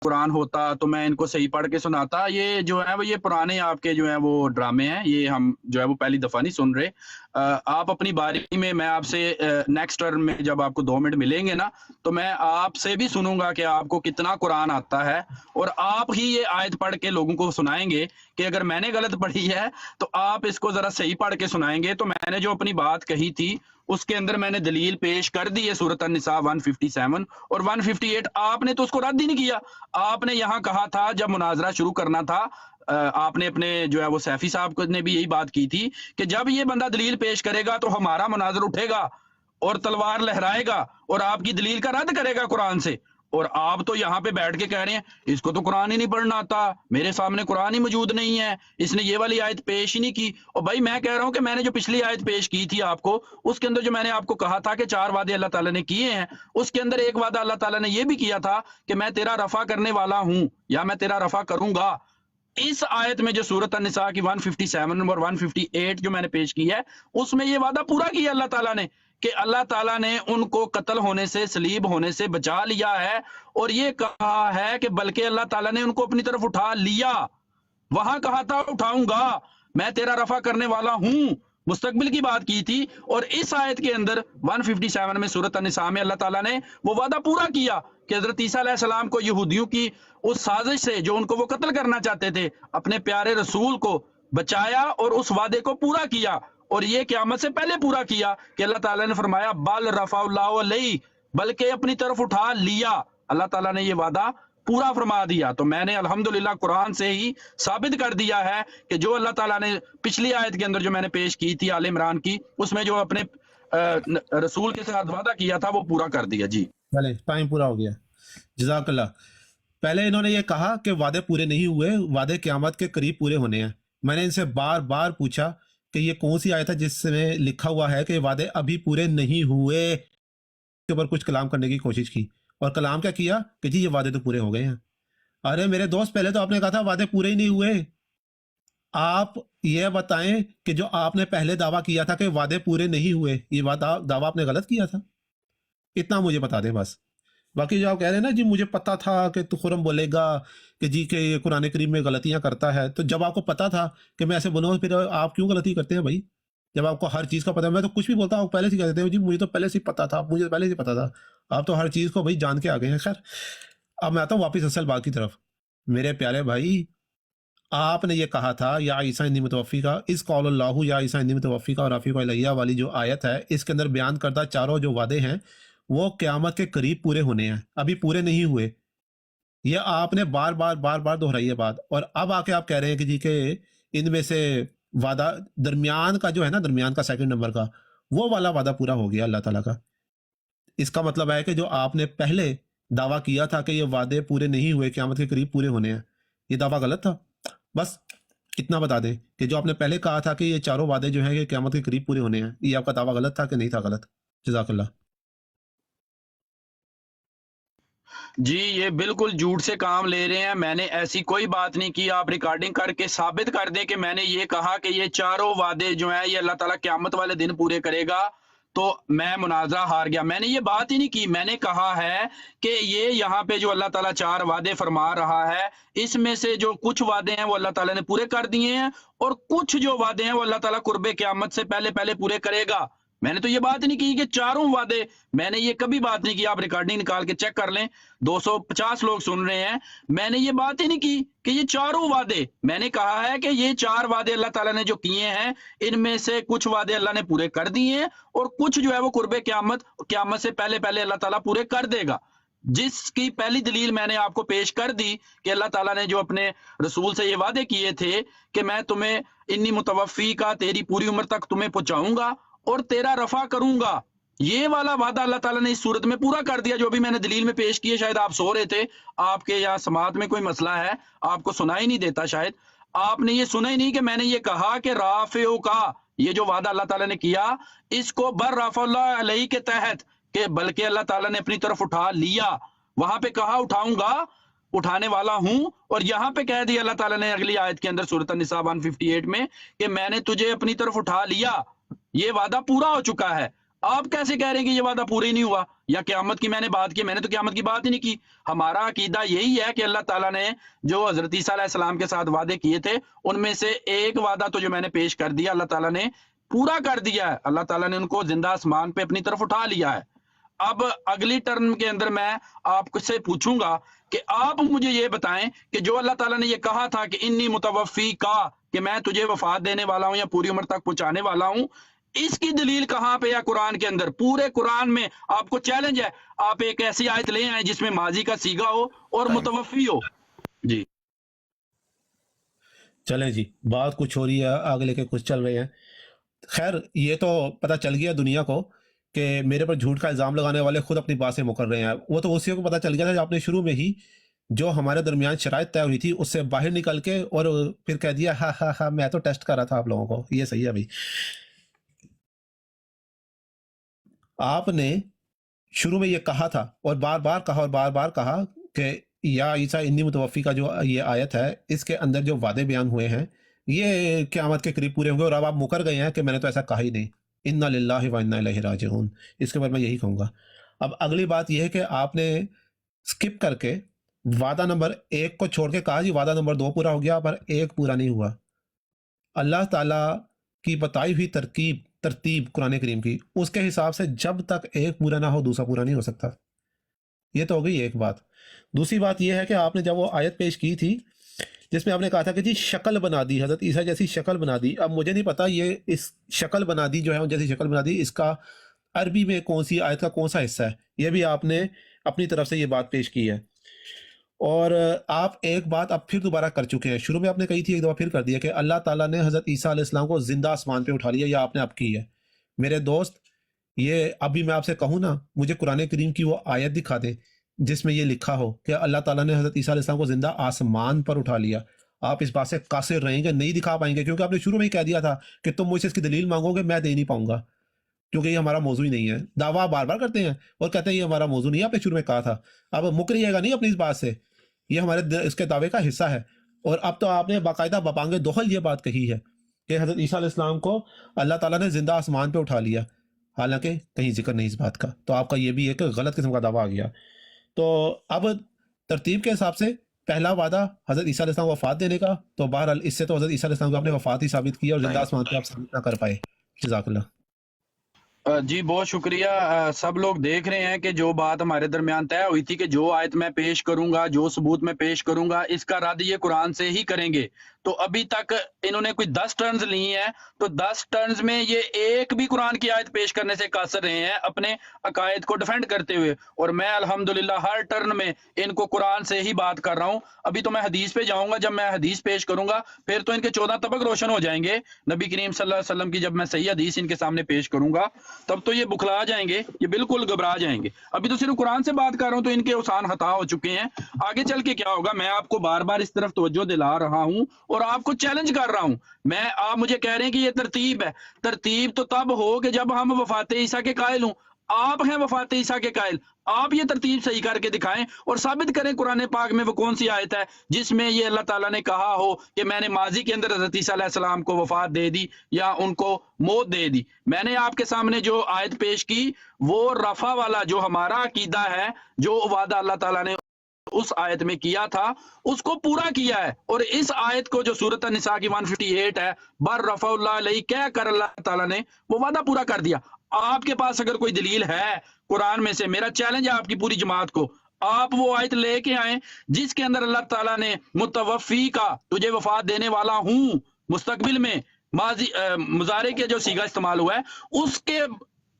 قرآن ہوتا تو میں ان کو صحیح پڑھ کے سناتا. یہ جو ہے وہ یہ پرانے آپ کے جو ہیں وہ ڈرامے ہیں, یہ ہم جو ہے وہ پہلی دفعہ نہیں سن رہے. آپ اپنی باری میں آپ سے نیکسٹ ٹرم میں جب آپ کو 2 منٹ ملیں گے نا, تو میں آپ سے بھی سنوں گا کہ آپ کو کتنا قرآن آتا ہے, اور آپ ہی یہ آیت پڑھ کے لوگوں کو سنائیں گے کہ اگر میں نے غلط پڑھی ہے تو آپ اس کو ذرا صحیح پڑھ کے سنائیں گے. تو میں نے جو اپنی بات کہی تھی اس کے اندر میں نے دلیل پیش کر دی ہے سورۃ النساء 157 اور 158. آپ نے تو اس کو رد ہی نہیں کیا. آپ نے یہاں کہا تھا جب مناظرہ شروع کرنا تھا, آپ نے اپنے جو ہے وہ سیفی صاحب نے بھی یہی بات کی تھی کہ جب یہ بندہ دلیل پیش کرے گا تو ہمارا مناظر اٹھے گا اور تلوار لہرائے گا اور آپ کی دلیل کا رد کرے گا قرآن سے. اور آپ تو یہاں پہ بیٹھ کے کہہ رہے ہیں اس کو تو قرآن ہی نہیں پڑھنا آتا, میرے سامنے قرآن ہی موجود نہیں ہے, اس نے یہ والی آیت پیش ہی نہیں کی. اور بھائی میں کہہ رہا ہوں کہ میں نے جو پچھلی آیت پیش کی تھی آپ کو, اس کے اندر جو میں نے آپ کو کہا تھا کہ 4 وعدے اللہ تعالیٰ نے کیے ہیں, اس کے اندر ایک وعدہ اللہ تعالیٰ نے یہ بھی کیا تھا کہ میں تیرا رفع کرنے والا ہوں یا میں تیرا رفع کروں گا. اس آیت میں جو سورۃ النساء کی 157 اور 158 جو میں نے پیش کی ہے, اس میں یہ وعدہ پورا کیا اللہ تعالیٰ نے کہ اللہ تعالیٰ نے ان کو قتل ہونے سے, صلیب ہونے سے بچا لیا ہے, اور یہ کہا ہے کہ بلکہ اللہ تعالیٰ نے ان کو اپنی طرف اٹھا لیا. وہاں کہا تھا اٹھاؤں گا, میں تیرا رفع کرنے والا ہوں, مستقبل کی بات کی تھی. اور اس آیت کے اندر 157 میں سورۃ النساء میں اللہ تعالیٰ نے وہ وعدہ پورا کیا کہ حضرت عیسیٰ علیہ السلام کو یہودیوں کی اس سازش سے جو ان کو وہ قتل کرنا چاہتے تھے, اپنے پیارے رسول کو بچایا اور اس وعدے کو پورا کیا. اور یہ قیامت سے پہلے پورا کیا کہ اللہ تعالیٰ نے فرمایا بل رفع اللہ علیہ, بلکہ اپنی طرف اٹھا لیا. اللہ تعالیٰ نے یہ وعدہ پورا فرما دیا. تو میں نے الحمدللہ قرآن سے ہی ثابت کر دیا ہے کہ جو اللہ تعالیٰ نے پچھلی آیت کے اندر جو میں نے پیش کی تھی آل عمران کی, اس میں جو اپنے رسول کے ساتھ وعدہ کیا تھا وہ پورا کر دیا. جی چلے ٹائم پورا ہو گیا, جزاک اللہ. پہلے انہوں نے یہ کہا کہ وعدے پورے نہیں ہوئے, وعدے قیامت کے قریب پورے ہونے ہیں. میں نے ان سے بار بار پوچھا کہ یہ کون سی آیت ہے جس میں لکھا ہوا ہے کہ وعدے ابھی پورے نہیں ہوئے, کے اوپر کچھ کلام کرنے کی کوشش کی, اور کلام کیا کیا کہ جی یہ وعدے تو پورے ہو گئے ہیں. ارے میرے دوست, پہلے تو آپ نے کہا تھا وعدے پورے ہی نہیں ہوئے. آپ یہ بتائیں کہ جو آپ نے پہلے دعویٰ کیا تھا کہ وعدے پورے نہیں ہوئے, یہ دعویٰ آپ نے غلط کیا تھا؟ اتنا مجھے بتا دیں بس. باقی جو آپ کہہ رہے ہیں نا جی مجھے پتا تھا کہ تو خرم بولے گا کہ جی کہ یہ قرآن کریم میں غلطیاں کرتا ہے, تو جب آپ کو پتا تھا کہ میں ایسے بولوں پھر آپ کیوں غلطی کرتے ہیں بھائی؟ جب آپ کو ہر چیز کا پتا ہے, میں تو کچھ بھی بولتا ہوں پہلے سے کہہ دیتے ہیں جی مجھے تو پہلے سے پتا تھا, مجھے پہلے سے پتا تھا. آپ تو ہر چیز کو بھائی جان کے آ گئے ہیں. خیر اب میں آتا ہوں واپس اصل بات کی طرف. میرے پیارے بھائی, آپ نے یہ کہا تھا یا عیسیٰ انی متوفی کا اس قول اللہ یا عیسیٰ انی متوفی کا اور رفیق علیہ والی جو آیت ہے, اس کے اندر بیان کردہ چاروں جو وعدے ہیں وہ قیامت کے قریب پورے ہونے ہیں, ابھی پورے نہیں ہوئے. یہ آپ نے بار بار بار بار دہرائی ہے بات, اور اب آ کے آپ کہہ رہے ہیں کہ جی کہ ان میں سے وعدہ درمیان کا جو ہے نا, درمیان کا سیکنڈ نمبر کا وہ والا وعدہ پورا ہو گیا اللہ تعالیٰ کا. اس کا مطلب ہے کہ جو آپ نے پہلے دعویٰ کیا تھا کہ یہ وعدے پورے نہیں ہوئے, قیامت کے قریب پورے ہونے ہیں, یہ دعویٰ غلط تھا. بس اتنا بتا دیں کہ جو آپ نے پہلے کہا تھا کہ یہ چاروں وعدے جو ہیں کہ قیامت کے قریب پورے ہونے ہیں, یہ آپ کا دعویٰ غلط تھا کہ نہیں تھا غلط؟ جزاک اللہ. جی یہ بالکل جھوٹ سے کام لے رہے ہیں, میں نے ایسی کوئی بات نہیں کی. آپ ریکارڈنگ کر کے ثابت کر دیں کہ میں نے یہ کہا کہ یہ چاروں وعدے جو ہیں یہ اللہ تعالیٰ قیامت والے دن پورے کرے گا, تو میں مناظرہ ہار گیا. میں نے یہ بات ہی نہیں کی. میں نے کہا ہے کہ یہ یہاں پہ جو اللہ تعالیٰ 4 وعدے فرما رہا ہے, اس میں سے جو کچھ وعدے ہیں وہ اللہ تعالیٰ نے پورے کر دیے ہیں, اور کچھ جو وعدے ہیں وہ اللہ تعالیٰ قرب قیامت سے پہلے پہلے پورے کرے گا. میں نے تو یہ بات نہیں کی کہ چاروں وعدے, میں نے یہ کبھی بات نہیں کی. آپ ریکارڈنگ نکال کے چیک کر لیں, 250 لوگ سن رہے ہیں. میں نے یہ بات ہی نہیں کی کہ یہ چاروں وعدے, میں نے کہا ہے کہ یہ 4 وعدے اللہ تعالیٰ نے جو کیے ہیں ان میں سے کچھ وعدے اللہ نے پورے کر دیے ہیں, اور کچھ جو ہے وہ قرب قیامت سے پہلے پہلے اللہ تعالیٰ پورے کر دے گا. جس کی پہلی دلیل میں نے آپ کو پیش کر دی کہ اللہ تعالیٰ نے جو اپنے رسول سے یہ وعدے کیے تھے کہ میں تمہیں انی متوفی کا تیری پوری عمر تک تمہیں پہنچاؤں گا اور تیرا رفع کروں گا, یہ والا وعدہ اللہ تعالیٰ نے اس صورت میں پورا کر دیا. جو بھی میں نے دلیل میں پیش کی ہے, شاید آپ سو رہے تھے, آپ کے یا سماعت میں کوئی مسئلہ ہے, آپ کو سنا ہی نہیں دیتا, شاید آپ نے یہ سنا ہی نہیں کہ میں نے یہ کہا کہ رافعو کا یہ جو وعدہ اللہ تعالیٰ نے کیا اس کو بر رفع اللہ علیہ کے تحت, کہ بلکہ اللہ تعالیٰ نے اپنی طرف اٹھا لیا. وہاں پہ کہا اٹھاؤں گا, اٹھانے والا ہوں, اور یہاں پہ کہہ دیا اللہ تعالیٰ نے اگلی آیت کے اندر سورۃ النساء 158 میں کہ میں نے تجھے اپنی طرف اٹھا لیا. یہ وعدہ پورا ہو چکا ہے. آپ کیسے کہہ رہے ہیں کہ یہ وعدہ پورا ہی نہیں ہوا؟ یا قیامت کی میں نے بات کی؟ میں نے تو قیامت کی بات ہی نہیں کی. ہمارا عقیدہ یہی ہے کہ اللہ تعالیٰ نے جو حضرت عیسیٰ علیہ السلام کے ساتھ وعدے کیے تھے ان میں سے ایک وعدہ تو جو میں نے پیش کر دیا اللہ تعالیٰ نے پورا کر دیا ہے. اللہ تعالیٰ نے ان کو زندہ آسمان پہ اپنی طرف اٹھا لیا ہے. اب اگلی ٹرم کے اندر میں آپ سے پوچھوں گا کہ آپ مجھے یہ بتائیں کہ جو اللہ تعالیٰ نے یہ کہا تھا کہ انی متوفی کا، کہ میں تجھے وفات دینے والا ہوں یا پوری عمر تک پہنچانے والا ہوں، اس کی دلیل کہاں پہ ہے قرآن کے اندر؟ پورے قرآن میں آپ کو چیلنج ہے، آپ ایک ایسی آیت لے آئیں جس میں ماضی کا سیگا ہو اور متوفی ہو. جی چلیں جی، بات کچھ ہو رہی ہے، آگے لے کے کچھ چل رہے ہیں. خیر یہ تو پتہ چل گیا دنیا کو کہ میرے پر جھوٹ کا الزام لگانے والے خود اپنی بات سے مکر رہے ہیں. وہ تو اسی کو پتہ چل گیا تھا جو آپ نے شروع میں ہی جو ہمارے درمیان شرائط طے ہوئی تھی اس سے باہر نکل کے اور پھر کہہ دیا ہاں ہاں ہاں میں تو ٹیسٹ کر رہا تھا آپ لوگوں کو. یہ صحیح ہے بھائی. آپ نے شروع میں یہ کہا تھا اور بار بار کہا کہ یا عیسیٰ انی متوفی کا جو یہ آیت ہے اس کے اندر جو وعدے بیان ہوئے ہیں یہ قیامت کے قریب پورے ہوں گے، اور اب آپ مکر گئے ہیں کہ میں نے تو ایسا کہا ہی نہیں. انا للہ و انا الیہ راجعون. اس کے بعد میں یہی کہوں گا. اب اگلی بات یہ ہے کہ آپ نے سکپ کر کے وعدہ نمبر 1 کو چھوڑ کے کہا جی وعدہ نمبر 2 پورا ہو گیا، پر 1 پورا نہیں ہوا. اللہ تعالیٰ کی بتائی ہوئی ترتیب قرآن کریم کی، اس کے حساب سے جب تک 1 پورا نہ ہو دوسرا پورا نہیں ہو سکتا. یہ تو ہو گئی ایک بات. دوسری بات یہ ہے کہ آپ نے جب وہ آیت پیش کی تھی جس میں آپ نے کہا تھا کہ جی شکل بنا دی، حضرت عیسیٰ جیسی شکل بنا دی. اب مجھے نہیں پتا یہ اس شکل بنا دی جو ہے جیسی شکل بنا دی اس کا عربی میں کون سی آیت کا کون سا حصہ ہے، یہ بھی آپ نے اپنی طرف سے یہ بات پیش کی ہے. اور آپ ایک بات اب پھر دوبارہ کر چکے ہیں، شروع میں آپ نے کہی تھی ایک دفعہ پھر کر دیا کہ اللہ تعالیٰ نے حضرت عیسیٰ علیہ السلام کو زندہ آسمان پہ اٹھا لیا، یا آپ نے اب کی ہے. میرے دوست یہ ابھی میں آپ سے کہوں نا مجھے قرآن کریم کی وہ آیت دکھا دیں جس میں یہ لکھا ہو کہ اللہ تعالیٰ نے حضرت عیسیٰ علیہ السلام کو زندہ آسمان پر اٹھا لیا. آپ اس بات سے قاصر رہیں گے، نہیں دکھا پائیں گے، کیونکہ آپ نے شروع میں ہی کہہ دیا تھا کہ تم مجھ سے اس کی دلیل مانگو گے، میں دے نہیں پاؤں گا کیونکہ یہ ہمارا موضوع ہی نہیں ہے. دعویٰ بار بار کرتے ہیں اور کہتے ہیں یہ ہمارا موضوع نہیں ہے، آپ نے شروع میں کہا تھا. اب مکریے گا نہیں اپنی اس بات سے، یہ ہمارے اس کے دعوے کا حصہ ہے. اور اب تو آپ نے باقاعدہ بپانگ دخل یہ بات کہی ہے کہ حضرت عیسیٰ علیہ السلام کو اللہ تعالیٰ نے زندہ آسمان پہ اٹھا لیا، حالانکہ کہیں ذکر نہیں اس بات کا. تو آپ کا یہ بھی ایک غلط قسم کا دعویٰ آ گیا. تو اب ترتیب کے حساب سے پہلا وعدہ حضرت عیسیٰ علیہ السلام کو وفات دینے کا، تو بہرحال اس سے تو حضرت عیسیٰ علیہ السلام کو آپ نے وفات ہی ثابت کی اور زندہ آسمان پہ آپ ثابت نہ کر پائے. جزاک اللہ. جی بہت شکریہ. سب لوگ دیکھ رہے ہیں کہ جو بات ہمارے درمیان طے ہوئی تھی کہ جو آیت میں پیش کروں گا، جو ثبوت میں پیش کروں گا، اس کا رد یہ قرآن سے ہی کریں گے. تو ابھی تک انہوں نے کوئی 10 ٹرنز لی ہیں، تو 10 ٹرنز میں یہ ایک بھی قرآن کی آیت پیش کرنے سے قاصر رہے ہیں اپنے عقائد کو ڈیفینڈ کرتے ہوئے. اور میں الحمدللہ ہر ٹرن میں ان کو قرآن سے ہی بات کر رہا ہوں. ابھی تو میں حدیث پہ جاؤں گا، جب میں حدیث پیش کروں گا پھر تو ان کے 14 طبق روشن ہو جائیں گے. نبی کریم صلی اللہ علیہ وسلم کی جب میں صحیح حدیث ان کے سامنے پیش کروں گا تب تو یہ بکھلا جائیں گے، یہ بالکل گھبرا جائیں گے. ابھی تو صرف قرآن سے بات کر رہا ہوں تو ان کے اوسان خطا ہو چکے ہیں. آگے چل کے کیا ہوگا میں آپ کو بار بار اس طرف توجہ دلا رہا ہوں اور آپ کو چیلنج کر رہا ہوں. آپ مجھے کہہ رہے ہیں کہ یہ ترتیب ہے. ترتیب تو تب ہو کہ جب ہم وفات عیسیٰ کے قائل ہوں. آپ ہیں وفات عیسیٰ کے قائل، آپ یہ ترتیب صحیح کر کے دکھائیں اور ثابت کریں قرآن پاک میں وہ کون سی آیت ہے جس میں یہ اللہ تعالیٰ نے کہا ہو کہ میں نے ماضی کے اندر حضرت عیسیٰ علیہ السلام کو وفات دے دی یا ان کو موت دے دی. میں نے آپ کے سامنے جو آیت پیش کی وہ رفع والا جو ہمارا عقیدہ ہے، جو وعدہ اللہ تعالیٰ نے اس آیت میں کیا تھا اس کو پورا کیا ہے. اور اس آیت کو جو سورۃ النساء کی 158 ہے، بر رفع اللہ علیہ، کہہ کر اللہ تعالیٰ نے وہ وعدہ پورا کر دیا. آپ کے پاس اگر کوئی دلیل ہے قرآن میں سے، میرا چیلنج ہے آپ کی پوری جماعت کو، آپ وہ آیت لے کے آئیں جس کے اندر اللہ تعالیٰ نے متوفی کا، تجھے وفات دینے والا ہوں، مستقبل میں ماضی مضارع کے جو صیغہ استعمال ہوا ہے اس کے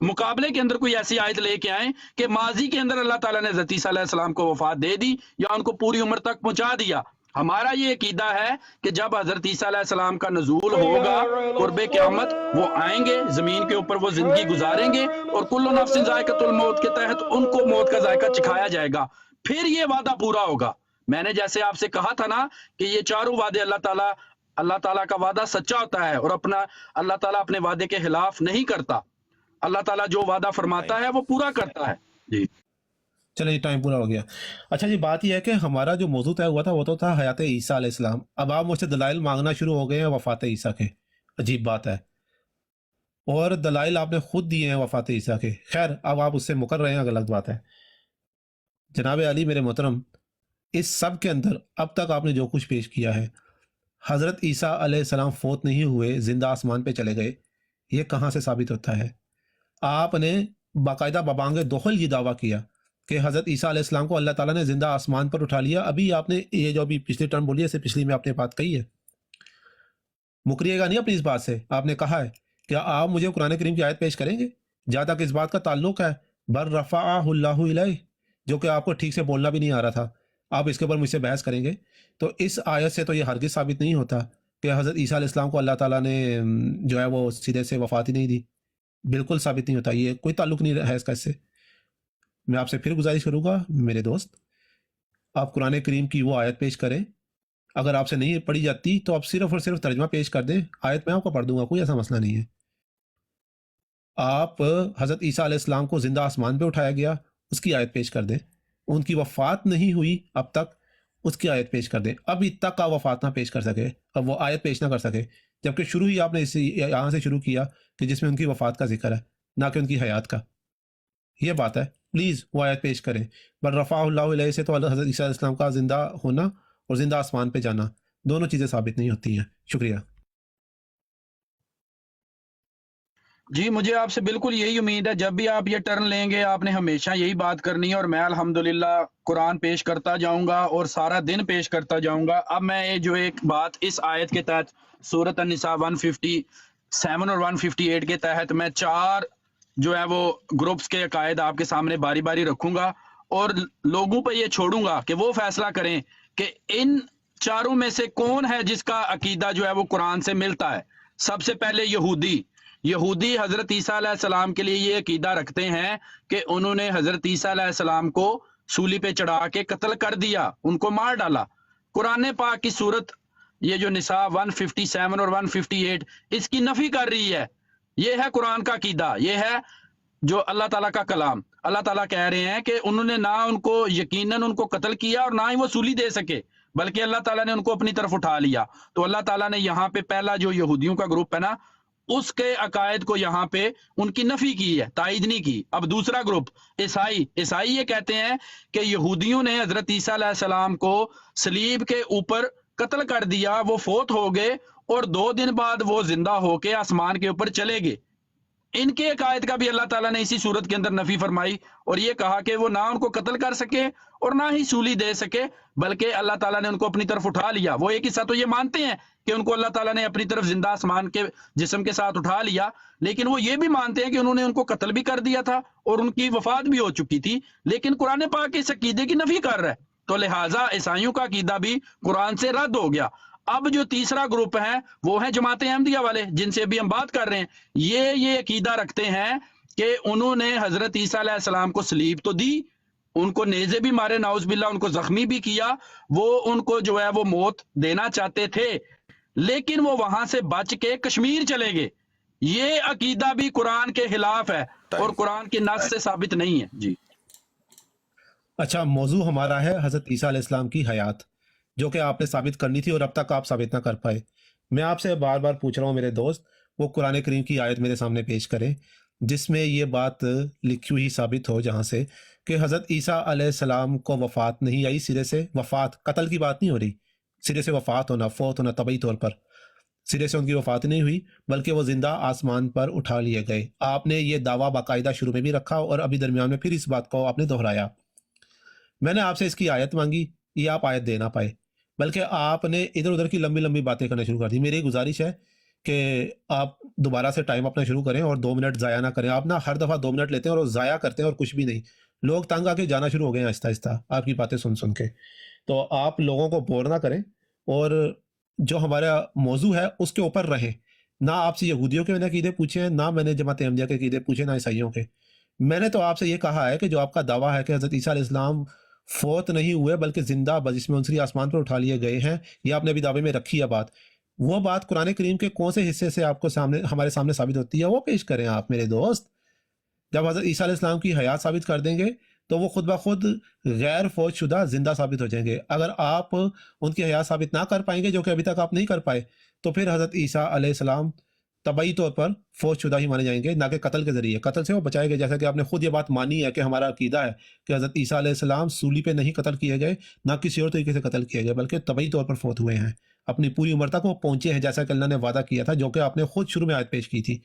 مقابلے کے اندر کوئی ایسی آیت لے کے آئیں کہ ماضی کے اندر اللہ تعالیٰ نے حضرت عیسیٰ علیہ السلام کو وفات دے دی یا ان کو پوری عمر تک پہنچا دیا. ہمارا یہ عقیدہ ہے کہ جب حضرت عیسیٰ علیہ السلام کا نزول ہوگا قرب قیامت، وہ آئیں گے زمین کے اوپر، وہ زندگی گزاریں گے اور کل نفس ذائقۃ الموت کے تحت ان کو موت کا ذائقہ چکھایا جائے گا، پھر یہ وعدہ پورا ہوگا. میں نے جیسے آپ سے کہا تھا نا کہ یہ چاروں وعدے اللہ تعالیٰ کا وعدہ سچا ہوتا ہے اور اللہ تعالیٰ اپنے وعدے کے خلاف نہیں کرتا. اللہ تعالیٰ جو وعدہ فرماتا ہے وہ پورا کرتا ہے. جی چلیں ٹائم پورا ہو گیا. اچھا جی، بات یہ ہے کہ ہمارا جو موضوع طے ہوا تھا وہ تو تھا حیات عیسیٰ علیہ السلام. اب آپ مجھ سے دلائل مانگنا شروع ہو گئے ہیں وفات عیسیٰ کے. عجیب بات ہے. اور دلائل آپ نے خود دیے ہیں وفات عیسیٰ کے. خیر اب آپ اس سے مکر رہے ہیں، غلط بات ہے. جناب علی میرے محترم، اس سب کے اندر اب تک آپ نے جو کچھ پیش کیا ہے، حضرت عیسیٰ علیہ السلام فوت نہیں ہوئے، زندہ آسمان پہ چلے گئے، یہ کہاں سے ثابت ہوتا ہے؟ آپ نے باقاعدہ ببانگ دخل یہ دعویٰ کیا کہ حضرت عیسیٰ علیہ السلام کو اللہ تعالیٰ نے زندہ آسمان پر اٹھا لیا. ابھی آپ نے یہ جو ابھی پچھلی ٹرم بولی ہے، اس سے پچھلی میں آپ نے بات کہی ہے، مکریے گا نہیں اپنی اس بات سے. آپ نے کہا ہے کہ آپ مجھے قرآن کریم کی آیت پیش کریں گے جہاں تک اس بات کا تعلق ہے بر رفعہ اللہ الیہ، جو کہ آپ کو ٹھیک سے بولنا بھی نہیں آ رہا تھا. آپ اس کے اوپر مجھ سے بحث کریں گے تو اس آیت سے تو یہ ہرگز ثابت نہیں ہوتا کہ حضرت عیسیٰ علیہ السلام کو اللہ تعالیٰ نے جو ہے وہ سیدھے سے وفات ہی نہیں دی. بالکل ثابت نہیں ہوتا، یہ کوئی تعلق نہیں ہے اس کا اس سے. میں آپ سے پھر گزارش کروں گا میرے دوست، آپ قرآن کریم کی وہ آیت پیش کریں. اگر آپ سے نہیں پڑھی جاتی تو آپ صرف اور صرف ترجمہ پیش کر دیں، آیت میں آپ کو پڑھ دوں گا، کوئی ایسا مسئلہ نہیں ہے. آپ حضرت عیسیٰ علیہ السلام کو زندہ آسمان پہ اٹھایا گیا، اس کی آیت پیش کر دیں. ان کی وفات نہیں ہوئی اب تک، اس کی آیت پیش کر دیں. ابھی تک آپ وفات نہ پیش کر سکے، اب وہ آیت پیش نہ کر سکے، جبکہ شروع ہی آپ نے یہاں سے شروع کیا کہ جس میں ان کی وفات کا ذکر ہے، نہ کہ ان کی حیات کا. یہ بات ہے، پلیز وہ آیت پیش کریں. بل رفع اللہ علیہ سے تو حضرت عیسیٰ علیہ السلام کا زندہ ہونا اور زندہ آسمان پہ جانا دونوں چیزیں ثابت نہیں ہوتی ہیں. شکریہ. جی مجھے آپ سے بالکل یہی امید ہے، جب بھی آپ یہ ٹرن لیں گے آپ نے ہمیشہ یہی بات کرنی ہے، اور میں الحمدللہ قرآن پیش کرتا جاؤں گا اور سارا دن پیش کرتا جاؤں گا. اب میں جو ایک بات اس آیت کے تحت سورۃ النساء 157 اور 158 کے تحت میں 4 جو ہے وہ گروپس کے عقائد آپ کے سامنے باری باری رکھوں گا، اور لوگوں پہ یہ چھوڑوں گا کہ وہ فیصلہ کریں کہ ان چاروں میں سے کون ہے جس کا عقیدہ جو ہے وہ قرآن سے ملتا ہے. سب سے پہلے یہودی حضرت عیسیٰ علیہ السلام کے لیے یہ عقیدہ رکھتے ہیں کہ انہوں نے حضرت عیسیٰ علیہ السلام کو سولی پہ چڑھا کے قتل کر دیا، ان کو مار ڈالا. قرآن پاک کی صورت یہ جو نساء 157 اور 158 اس کی نفی کر رہی ہے. یہ ہے قرآن کا عقیدہ، یہ ہے جو اللہ تعالیٰ کا کلام. اللہ تعالیٰ کہہ رہے ہیں کہ انہوں نے نہ ان کو یقیناً ان کو قتل کیا اور نہ ہی وہ سولی دے سکے، بلکہ اللہ تعالیٰ نے ان کو اپنی طرف اٹھا لیا. تو اللہ تعالیٰ نے یہاں پہ پہلا جو یہودیوں کا گروپ ہے نا، اس کے عقائد کو یہاں پہ ان کی نفی کی ہے، تائید نہیں کی. اب دوسرا گروپ عیسائی یہ کہتے ہیں کہ یہودیوں نے حضرت عیسیٰ علیہ السلام کو صلیب کے اوپر قتل کر دیا، وہ فوت ہو گئے اور 2 دن بعد وہ زندہ ہو کے آسمان کے اوپر چلے گئے. ان کے عقائد کا بھی اللہ تعالیٰ نے اسی صورت کے اندر نفی فرمائی اور یہ کہا کہ وہ نہ ان کو قتل کر سکے اور نہ ہی سولی دے سکے، بلکہ اللہ تعالیٰ نے ان کو اپنی طرف اٹھا لیا. وہ ایک حصہ تو یہ مانتے ہیں کہ ان کو اللہ تعالیٰ نے اپنی طرف زندہ آسمان کے جسم کے ساتھ اٹھا لیا، لیکن وہ یہ بھی مانتے ہیں کہ انہوں نے ان کو قتل بھی کر دیا تھا اور ان کی وفات بھی ہو چکی تھی. لیکن قرآن پاک اس عقیدے کی نفی کر رہا ہے، تو لہٰذا عیسائیوں کا عقیدہ بھی قرآن سے رد ہو گیا. اب جو تیسرا گروپ ہے وہ ہیں جماعت احمدیہ والے، جن سے ابھی ہم بات کر رہے ہیں. یہ عقیدہ رکھتے ہیں کہ انہوں نے حضرت عیسیٰ علیہ السلام کو صلیب تو دی، ان کو نیزے بھی مارے، نعوذ باللہ ان کو زخمی بھی کیا، وہ ان کو جو ہے وہ موت دینا چاہتے تھے، لیکن وہ وہاں سے بچ کے کشمیر چلے گئے. یہ عقیدہ بھی قرآن کے خلاف ہے اور قرآن کے نص سے ثابت نہیں ہے. جی اچھا، موضوع ہمارا ہے حضرت عیسیٰ علیہ السلام کی حیات، جو کہ آپ نے ثابت کرنی تھی اور اب تک آپ ثابت نہ کر پائے. میں آپ سے بار بار پوچھ رہا ہوں میرے دوست، وہ قرآن کریم کی آیت میرے سامنے پیش کریں جس میں یہ بات لکھی ہوئی ثابت ہو، جہاں سے کہ حضرت عیسیٰ علیہ السلام کو وفات نہیں آئی. سرے سے وفات، قتل کی بات نہیں ہو رہی، سرے سے وفات ہونا، فوت ہونا طبعی طور پر، سرے سے ان کی وفات نہیں ہوئی بلکہ وہ زندہ آسمان پر اٹھا لیے گئے. آپ نے یہ دعویٰ باقاعدہ شروع میں بھی رکھا اور ابھی درمیان میں پھر اس بات کو آپ نے دہرایا. میں نے آپ سے اس کی آیت مانگی، یہ آپ آیت دے نہ پائے، بلکہ آپ نے ادھر ادھر کی لمبی لمبی باتیں کرنا شروع کر دی. میری گزارش ہے کہ آپ دوبارہ سے ٹائم اپنا شروع کریں اور 2 منٹ ضائع نہ کریں. آپ نا ہر دفعہ 2 منٹ لیتے ہیں اور وہ ضائع کرتے ہیں اور کچھ بھی نہیں. لوگ تنگ آ کے جانا شروع ہو گئے ہیں آہستہ آہستہ آپ کی باتیں سن سن کے. تو آپ لوگوں کو بور نہ کریں اور جو ہمارا موضوع ہے اس کے اوپر رہیں. نہ آپ سے یہودیوں کے میں نے عقیدے پوچھے ہیں، نہ میں نے جماعت احمدیہ کے عقیدے پوچھے، نہ عیسائیوں کے. میں نے تو آپ سے یہ کہا ہے کہ جو آپ کا دعویٰ ہے کہ حضرت عیسیٰ علیہ السلام فوت نہیں ہوئے بلکہ زندہ جس میں انسری آسمان پر اٹھا لیے گئے ہیں، یہ آپ نے ابھی دعوے میں رکھی ہے بات. وہ بات قرآن کریم کے کون سے حصے سے آپ کو ہمارے سامنے ثابت ہوتی ہے، وہ پیش کریں آپ میرے دوست. جب حضرت عیسیٰ علیہ السلام کی حیات ثابت کر دیں گے تو وہ خود بخود غیر فوت شدہ زندہ ثابت ہو جائیں گے. اگر آپ ان کی حیات ثابت نہ کر پائیں گے، جو کہ ابھی تک آپ نہیں کر پائے، تو پھر حضرت عیسیٰ علیہ السلام तबाई तौर पर फौज शुदा ही माने जाएंगे, ना कि कत्ल के जरिए। कत्ल से वो बचाए गए, जैसा कि आपने खुद ये बात मानी है कि हमारा अकीदा है कि हज़रत ईसा अलैहिस्सलाम सूली पे नहीं कत्ल किए गए, ना किसी और तरीके से कत्ल किए गए, बल्कि तबाई तौर पर फौत हुए हैं। अपनी पूरी उम्र तक वो पहुंचे हैं, जैसा कि अल्लाह ने वादा किया था, जो कि आपने खुद शुरू में आयत पेश की थी।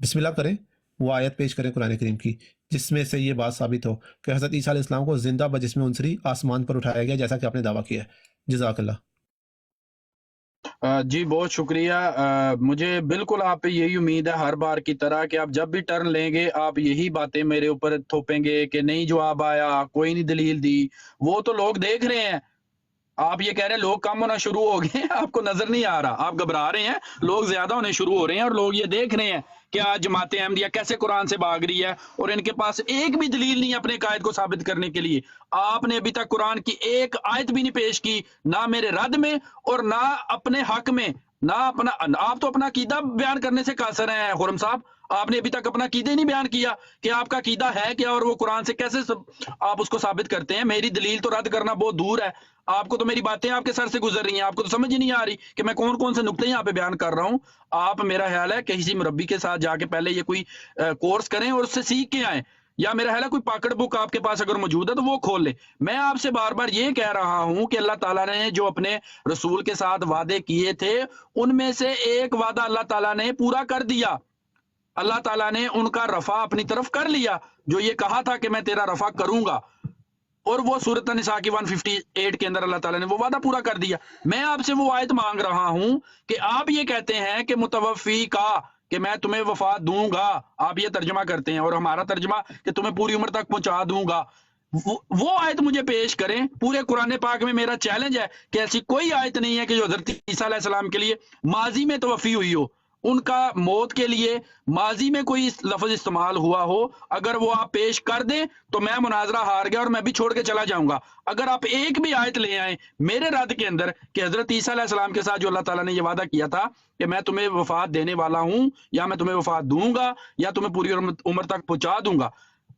बिस्मिल्लाह करें, वो आयत पेश करें कुरान करीम की, जिसमें से ये बात साबित हो कि हज़रत ईसा अलैहिस्सलाम को जिंदा बजिस्म उनसरी आसमान पर उठाया गया, जैसा कि आपने दावा किया है। जज़ाकल्लाह। जी बहुत शुक्रिया। मुझे बिल्कुल आप पे यही उम्मीद है हर बार की तरह कि आप जब भी टर्न लेंगे आप यही बातें मेरे ऊपर थोपेंगे कि नहीं जवाब आया, कोई नहीं दलील दी। वो तो लोग देख रहे हैं। आप ये कह रहे हैं लोग कम होना शुरू हो गए हैं, आपको नजर नहीं आ रहा, आप घबरा रहे हैं, लोग ज्यादा होने शुरू हो रहे हैं और लोग ये देख रहे हैं कि आज जमात अहमदिया कैसे कुरान से भाग रही है और इनके पास एक भी दलील नहीं है अपने कायद को साबित करने के लिए। आपने अभी तक कुरान की एक आयत भी नहीं पेश की, ना मेरे रद्द में और ना अपने हक में, ना अपना। आप तो अपना अकीदा बयान करने से कासर हैं खुरम साहब, आपने अभी तक अपना अकीदा ही नहीं बयान किया कि आपका अकीदा है क्या और वो कुरान से कैसे आप उसको साबित करते हैं। मेरी दलील तो रद्द करना बहुत दूर है, आपको तो मेरी बातें आपके सर से गुजर रही हैं, आपको तो समझ ही नहीं आ रही कि मैं कौन कौन से नुक्ते यहाँ पे बयान कर रहा हूँ। आप, मेरा ख्याल है किसी मुरब्बी के साथ जाके पहले ये कोई कोर्स करें और उससे सीख के आए, या मेरा ख्याल है कोई पॉकेट बुक आपके पास अगर मौजूद है तो वो खोल ले। मैं आपसे बार बार ये कह रहा हूं कि अल्लाह ताला ने जो अपने रसूल के साथ वादे किए थे उनमें से एक वादा अल्लाह ताला ने पूरा कर दिया। अल्लाह ताला ने उनका रफा अपनी तरफ कर लिया, जो ये कहा था कि मैं तेरा रफा करूंगा, और वो सूरत निसा की 158 के अंदर अल्लाह ताला ने वो वादा पूरा कर दिया। मैं आपसे वो आयत मांग रहा हूं कि आप ये कहते हैं कि मुतवफ़ी का, कि मैं तुम्हें वफात दूंगा, आप ये तर्जमा करते हैं, और हमारा तर्जमा कि तुम्हें पूरी उम्र तक पहुंचा दूंगा। वो आयत मुझे पेश करें। पूरे कुरान पाक में मेरा चैलेंज है कि ऐसी कोई आयत नहीं है कि जो हज़रत ईसा अलैहिस्सलाम के लिए माजी में तवफ़ी हुई हो, उनका मौत के लिए माजी में कोई लफ्ज इस्तेमाल हुआ हो। अगर वो आप पेश कर दें तो मैं मुनाजरा हार गया और मैं भी छोड़ के चला जाऊंगा। अगर आप एक भी आयत ले आए मेरे रद्द के अंदर कि हजरत ईसा अलैहिस्सलाम के साथ जो अल्लाह ताला ने ये वादा किया था कि मैं तुम्हें वफात देने वाला हूं, या मैं तुम्हें वफात दूंगा, या तुम्हें पूरी उम्र तक पहुंचा दूंगा,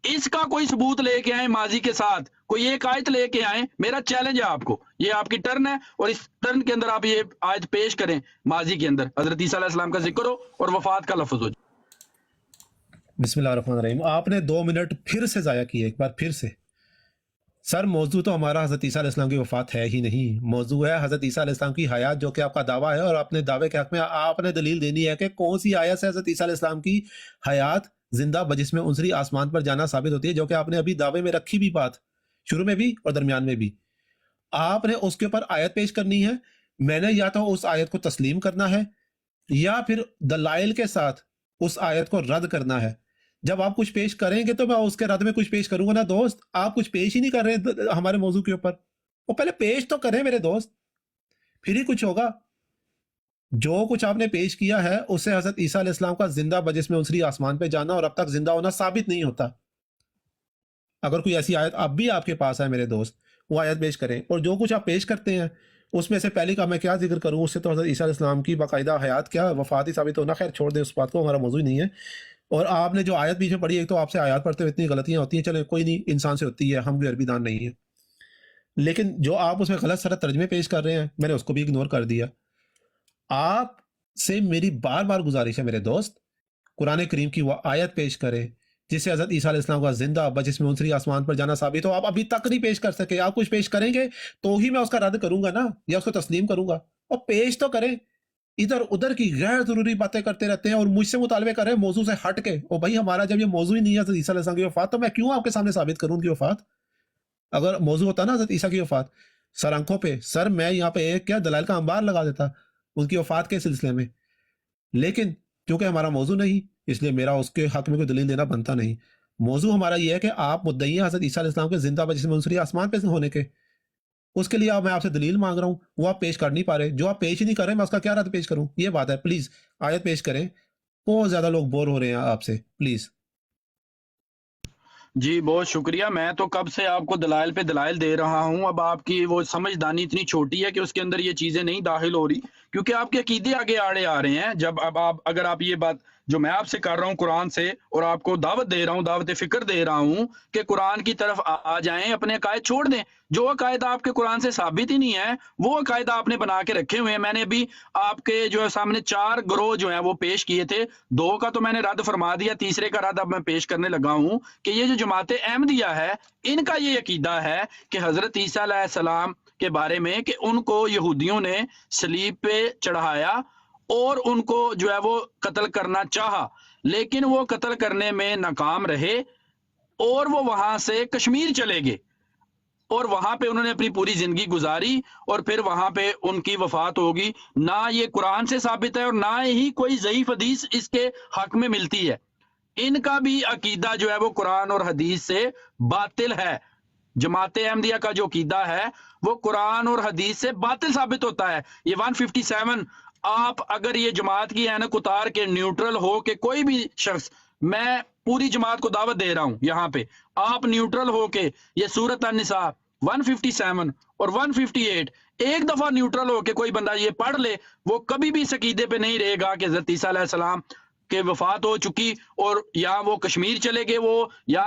इसका कोई सबूत लेके आए, माजी के साथ कोई एक आयत लेके आए। मेरा चैलेंज है आपको, ये आपकी टर्न है और इस टर्न के अंदर आप ये आयत पेश करें, माजी के अंदर हजरत ईसा अलैहिस्सलाम का जिक्र हो और वफात का लफ्ज हो। बिस्मिल्लाहिर्रहमानिर्रहीम। आपने 2 मिनट फिर से ज़ाया किए, एक बार फिर से। सर मौजू तो हमारा हज़रत ईसा अलैहिस्सलाम की वफ़ात है ही नहीं, मौजू है हज़रत ईसा अलैहिस्सलाम की हयात, जो कि आपका दावा है, और अपने दावे के हक़ में आपने दलील देनी है कि कौन सी आयत से हज़रत ईसा अलैहिस्सलाम की हयात जिंदा बजिस्म उनसरी आसमान पर जाना साबित होती है, जो कि आपने अभी दावे में रखी भी बात, शुरू में भी और दरमियान में भी। आपने उसके ऊपर आयत पेश करनी है, मैंने या तो उस आयत को तस्लीम करना है या फिर दलाइल के साथ उस आयत को रद्द करना है। जब आप कुछ पेश करेंगे तो मैं उसके रद्द में कुछ पेश करूंगा ना दोस्त। आप कुछ पेश ही नहीं कर रहे हमारे मौजू के ऊपर, वो पहले पेश तो करें मेरे दोस्त, फिर ही कुछ होगा। जो कुछ आपने पेश किया है उससे हजरत ईसा अलैहिस्सलाम का जिंदा बजिस्म उनसरी आसमान पे जाना और अब तक जिंदा होना साबित नहीं होता। अगर कोई ऐसी आयत अब भी आपके पास है मेरे दोस्त, वो आयत पेश करें। और जो कुछ आप पेश करते हैं उसमें से पहले का मैं क्या जिक्र करूं, उससे तो हजरत ईसा अलैहिस्सलाम की बाकायदा हयात क्या वफात ही साबित होना। खैर छोड़ दें उस बात को, हमारा मौजू ही नहीं है। और आपने जो आयत पीछे पढ़ी, एक तो आपसे आयत पढ़ते हुए इतनी गलतियां होती हैं, चले कोई नहीं, इंसान से होती है, हम भी अरबी दान नहीं है। लेकिन जो आप उसमें गलत सारा तर्जमे पेश कर रहे हैं, मैंने उसको भी इग्नोर कर दिया। आप से मेरी बार बार गुजारिश है मेरे दोस्त, कुरान करीम की वो आयत पेश करें जिससे हजरत ईसा अलैहिस्सलाम का जिंदा बजिस्म उनसरी आसमान पर जाना साबित हो। आप अभी तक नहीं पेश कर सके, आप कुछ पेश करेंगे तो ही मैं उसका रद्द करूंगा ना, या उसको तस्लीम करूंगा। और पेश तो करें, इधर उधर की गैर जरूरी बातें करते रहते हैं और मुझसे मुतालबे कर रहे हैं मौजू से हट के। ओ भाई, हमारा जब ये मौजू ही नहीं है हजरत ईसा अलैहिस्सलाम की वफात, तो मैं क्यों आपके सामने साबित करूं उनकी वफात। अगर मौजू होता ना हजरत ईसा की वफात, सर आंखों पे सर मैं यहाँ पे एक क्या दलाइल का अंबार लगा देता उनकी वफात के सिलसिले में। लेकिन क्योंकि हमारा मौजू नहीं, इसलिए मेरा उसके हक में कोई दलील देना बनता नहीं। मौजू हमारा यह है कि आप मुद्दई हैं हजरत ईसा अलैहिस्सलाम के जिंदा बजिस्म उनसरी आसमान पे होने के, उसके लिए मैं आपसे दलील मांग रहा हूं, वो आप पेश कर नहीं पा रहे। जो आप पेश ही नहीं कर रहे, मैं उसका क्या रद्द पेश करूं। ये बात है, प्लीज आयत पेश करें। बहुत ज्यादा लोग बोर हो रहे हैं आपसे, प्लीज। जी बहुत शुक्रिया। मैं तो कब से आपको दलाइल पे दलाइल दे रहा हूं, अब आपकी वो समझदानी इतनी छोटी है कि उसके अंदर ये चीजें नहीं दाखिल हो रही, क्योंकि आपके अकीदे आगे आड़े आ रहे हैं। जब अब आप अगर आप ये बात جو میں آپ سے کر رہا ہوں قرآن سے، اور آپ کو دعوت دے رہا ہوں، دعوت فکر دے رہا ہوں کہ قرآن کی طرف آ جائیں، اپنے عقائد چھوڑ دیں۔ جو عقائد آپ کے قرآن سے ثابت ہی نہیں ہے وہ عقائد آپ نے بنا کے رکھے ہوئے ہیں۔ میں نے ابھی آپ کے جو ہے سامنے 4 گروہ جو ہیں وہ پیش کیے تھے، 2 کا تو میں نے رد فرما دیا، تیسرے کا رد اب میں پیش کرنے لگا ہوں کہ یہ جو جماعت احمدیہ ہے، ان کا یہ عقیدہ ہے کہ حضرت عیسیٰ علیہ السلام کے بارے میں کہ ان کو یہودیوں نے صلیب پہ چڑھایا اور ان کو جو ہے وہ قتل کرنا چاہا، لیکن وہ قتل کرنے میں ناکام رہے اور وہ وہاں سے کشمیر چلے گئے اور وہاں پہ انہوں نے اپنی پوری زندگی گزاری اور پھر وہاں پہ ان کی وفات ہوگی۔ نہ یہ قرآن سے ثابت ہے اور نہ ہی کوئی ضعیف حدیث اس کے حق میں ملتی ہے۔ ان کا بھی عقیدہ جو ہے وہ قرآن اور حدیث سے باطل ہے۔ جماعت احمدیہ کا جو عقیدہ ہے وہ قرآن اور حدیث سے باطل ثابت ہوتا ہے۔ یہ 157 آپ اگر یہ جماعت کی اینک اتار کے نیوٹرل ہو کہ کوئی بھی شخص، میں پوری جماعت کو دعوت دے رہا ہوں یہاں پہ، آپ نیوٹرل ہو کے یہ سورۃ النساء 157 اور 158 ایک دفعہ نیوٹرل ہو کے کوئی بندہ یہ پڑھ لے، وہ کبھی بھی اس عقیدے پہ نہیں رہے گا کہ حضرت عیسیٰ علیہ السلام کے وفات ہو چکی اور یا وہ کشمیر چلے گئے، وہ یا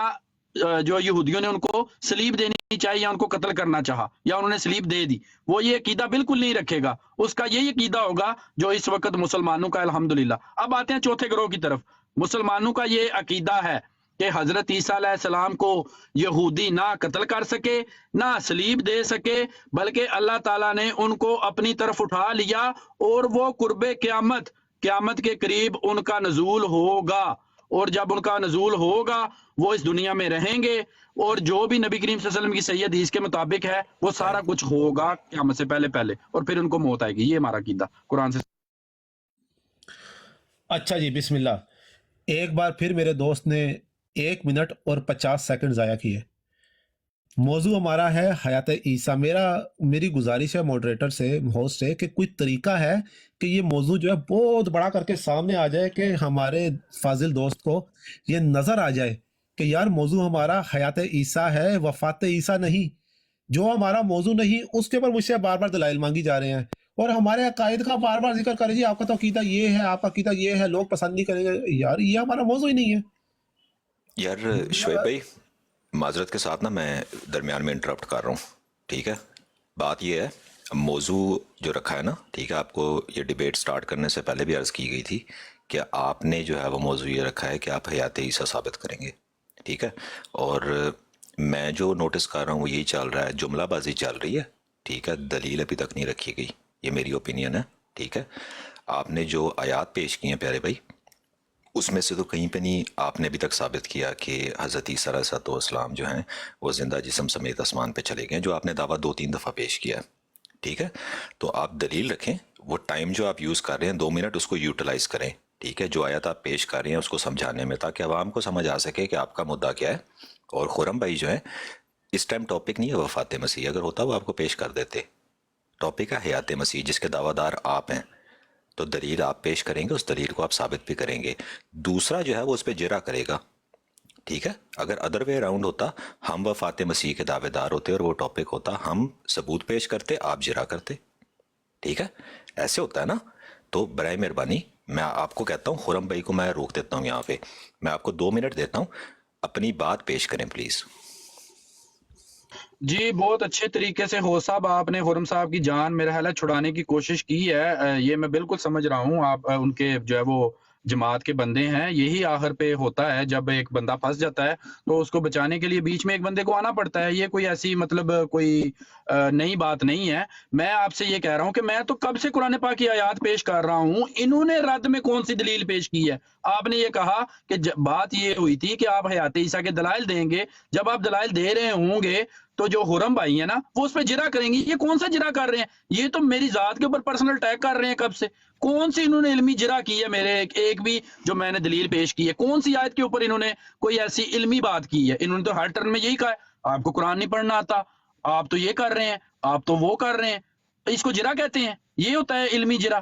جو یہودیوں نے ان کو صلیب دینی چاہیے یا ان کو قتل کرنا چاہا یا انہوں نے صلیب دے دی، وہ یہ عقیدہ بالکل نہیں رکھے گا۔ اس کا یہی عقیدہ ہوگا جو اس وقت مسلمانوں کا الحمدللہ۔ اب آتے ہیں چوتھے گروہ کی طرف۔ مسلمانوں کا یہ عقیدہ ہے کہ حضرت عیسیٰ علیہ السلام کو یہودی نہ قتل کر سکے نہ صلیب دے سکے، بلکہ اللہ تعالیٰ نے ان کو اپنی طرف اٹھا لیا اور وہ قرب قیامت کے قریب ان کا نزول ہوگا، اور جب ان کا نزول ہوگا وہ اس دنیا میں رہیں گے اور جو بھی نبی کریم صلی اللہ علیہ وسلم کی صحیح حدیث کے مطابق ہے وہ سارا کچھ ہوگا قیامت سے پہلے اور پھر ان کو موت آئے گی۔ یہ ہمارا عقیدہ قرآن سے۔ اچھا جی، بسم اللہ۔ ایک بار پھر میرے دوست نے 1 منٹ اور 50 سیکنڈ ضائع کیے۔ موضوع ہمارا ہے حیات عیسیٰ۔ میری گزارش ہے ماڈریٹر سے، ہوسٹ سے، کہ کوئی طریقہ ہے کہ یہ موضوع جو ہے بہت بڑا کر کے سامنے آ جائے کہ ہمارے فاضل دوست کو یہ نظر آ جائے کہ یار موضوع ہمارا حیات عیسیٰ ہے، وفات عیسیٰ نہیں۔ جو ہمارا موضوع نہیں اس کے اوپر مجھ سے بار بار دلائل مانگی جا رہے ہیں اور ہمارے عقائد کا بار بار ذکر کرے جی آپ کا تو عقیدہ یہ ہے، آپ کا عقیدہ یہ ہے، لوگ پسند نہیں کریں گے۔ یار یہ ہمارا موضوع ہی نہیں ہے یار شعیب بھائی، معذرت کے ساتھ نا میں درمیان میں انٹرپٹ کر رہا ہوں، ٹھیک ہے؟ بات یہ ہے، موضوع جو رکھا ہے نا، ٹھیک ہے، آپ کو یہ ڈیبیٹ سٹارٹ کرنے سے پہلے بھی عرض کی گئی تھی کہ آپ نے جو ہے وہ موضوع یہ رکھا ہے کہ آپ حیات عیسیٰ ثابت کریں گے، ٹھیک ہے؟ اور میں جو نوٹس کر رہا ہوں وہ یہی چل رہا ہے، جملہ بازی چل رہی ہے، ٹھیک ہے؟ دلیل ابھی تک نہیں رکھی گئی، یہ میری اوپینین ہے، ٹھیک ہے؟ آپ نے جو آیات پیش کی ہیں پیارے بھائی، اس میں سے تو کہیں پہ نہیں آپ نے ابھی تک ثابت کیا کہ حضرت عیسیٰ علیہ السلام جو ہیں وہ زندہ جسم سمیت آسمان پہ چلے گئے، جو آپ نے دعویٰ 2-3 دفعہ پیش کیا ہے، ٹھیک ہے؟ تو آپ دلیل رکھیں، وہ ٹائم جو آپ یوز کر رہے ہیں 2 منٹ، اس کو یوٹیلائز کریں، ٹھیک ہے؟ جو آیات آپ پیش کر رہے ہیں اس کو سمجھانے میں، تاکہ عوام کو سمجھ آ سکے کہ آپ کا مدعا کیا ہے۔ اور خرم بھائی جو ہے، اس ٹائم ٹاپک نہیں ہے وفات مسیح، اگر ہوتا وہ آپ کو پیش کر دیتے۔ ٹاپک ہے حیات مسیح، جس کے دعویٰ دار آپ ہیں، تو دلیل آپ پیش کریں گے، اس دلیل کو آپ ثابت بھی کریں گے۔ دوسرا جو ہے وہ اس پہ جرا کرے گا، ٹھیک ہے؟ اگر ادر وے اراؤنڈ ہوتا، ہم وفات مسیح کے دعوے دار ہوتے اور وہ ٹاپک ہوتا، ہم ثبوت پیش کرتے، آپ جرا کرتے، ٹھیک ہے؟ ایسے ہوتا ہے نا۔ تو برائے مہربانی میں آپ کو کہتا ہوں، خرم بھائی کو میں روک دیتا ہوں یہاں پہ، میں آپ کو 2 منٹ دیتا ہوں، اپنی بات پیش کریں پلیز۔ جی بہت اچھے طریقے سے ہو صاحب آپ نے خرم صاحب کی جان میرا خیال ہے چھڑانے کی کوشش کی ہے۔ یہ میں بالکل سمجھ رہا ہوں، آپ ان کے جو ہے وہ جماعت کے بندے ہیں، یہی آخر پہ ہوتا ہے جب ایک بندہ پھنس جاتا ہے تو اس کو بچانے کے لیے بیچ میں ایک بندے کو آنا پڑتا ہے۔ یہ کوئی ایسی مطلب کوئی نئی بات نہیں ہے۔ میں آپ سے یہ کہہ رہا ہوں کہ میں تو کب سے قرآن پاک کی آیات پیش کر رہا ہوں، انہوں نے رد میں کون سی دلیل پیش کی ہے؟ آپ نے یہ کہا کہ بات یہ ہوئی تھی کہ آپ حیات عیسیٰ کے دلائل دیں گے، جب آپ دلائل دے رہے ہوں گے تو جو حرم بھائی ہیں نا وہ اس پہ جرا کریں گے۔ یہ کون سا جرا کر رہے ہیں؟ یہ تو میری ذات کے اوپر پرسنل اٹیک کر رہے ہیں۔ کب سے کون سی انہوں نے علمی جرا کی ہے میرے ایک بھی جو میں نے دلیل پیش کی ہے؟ کون سی آیت کے اوپر انہوں نے کوئی ایسی علمی بات کی ہے؟ انہوں نے تو ہر ٹرن میں یہی کہا ہے آپ کو قرآن نہیں پڑھنا آتا، آپ تو یہ کر رہے ہیں، آپ تو وہ کر رہے ہیں۔ اس کو جرا کہتے ہیں، یہ ہوتا ہے علمی جرا۔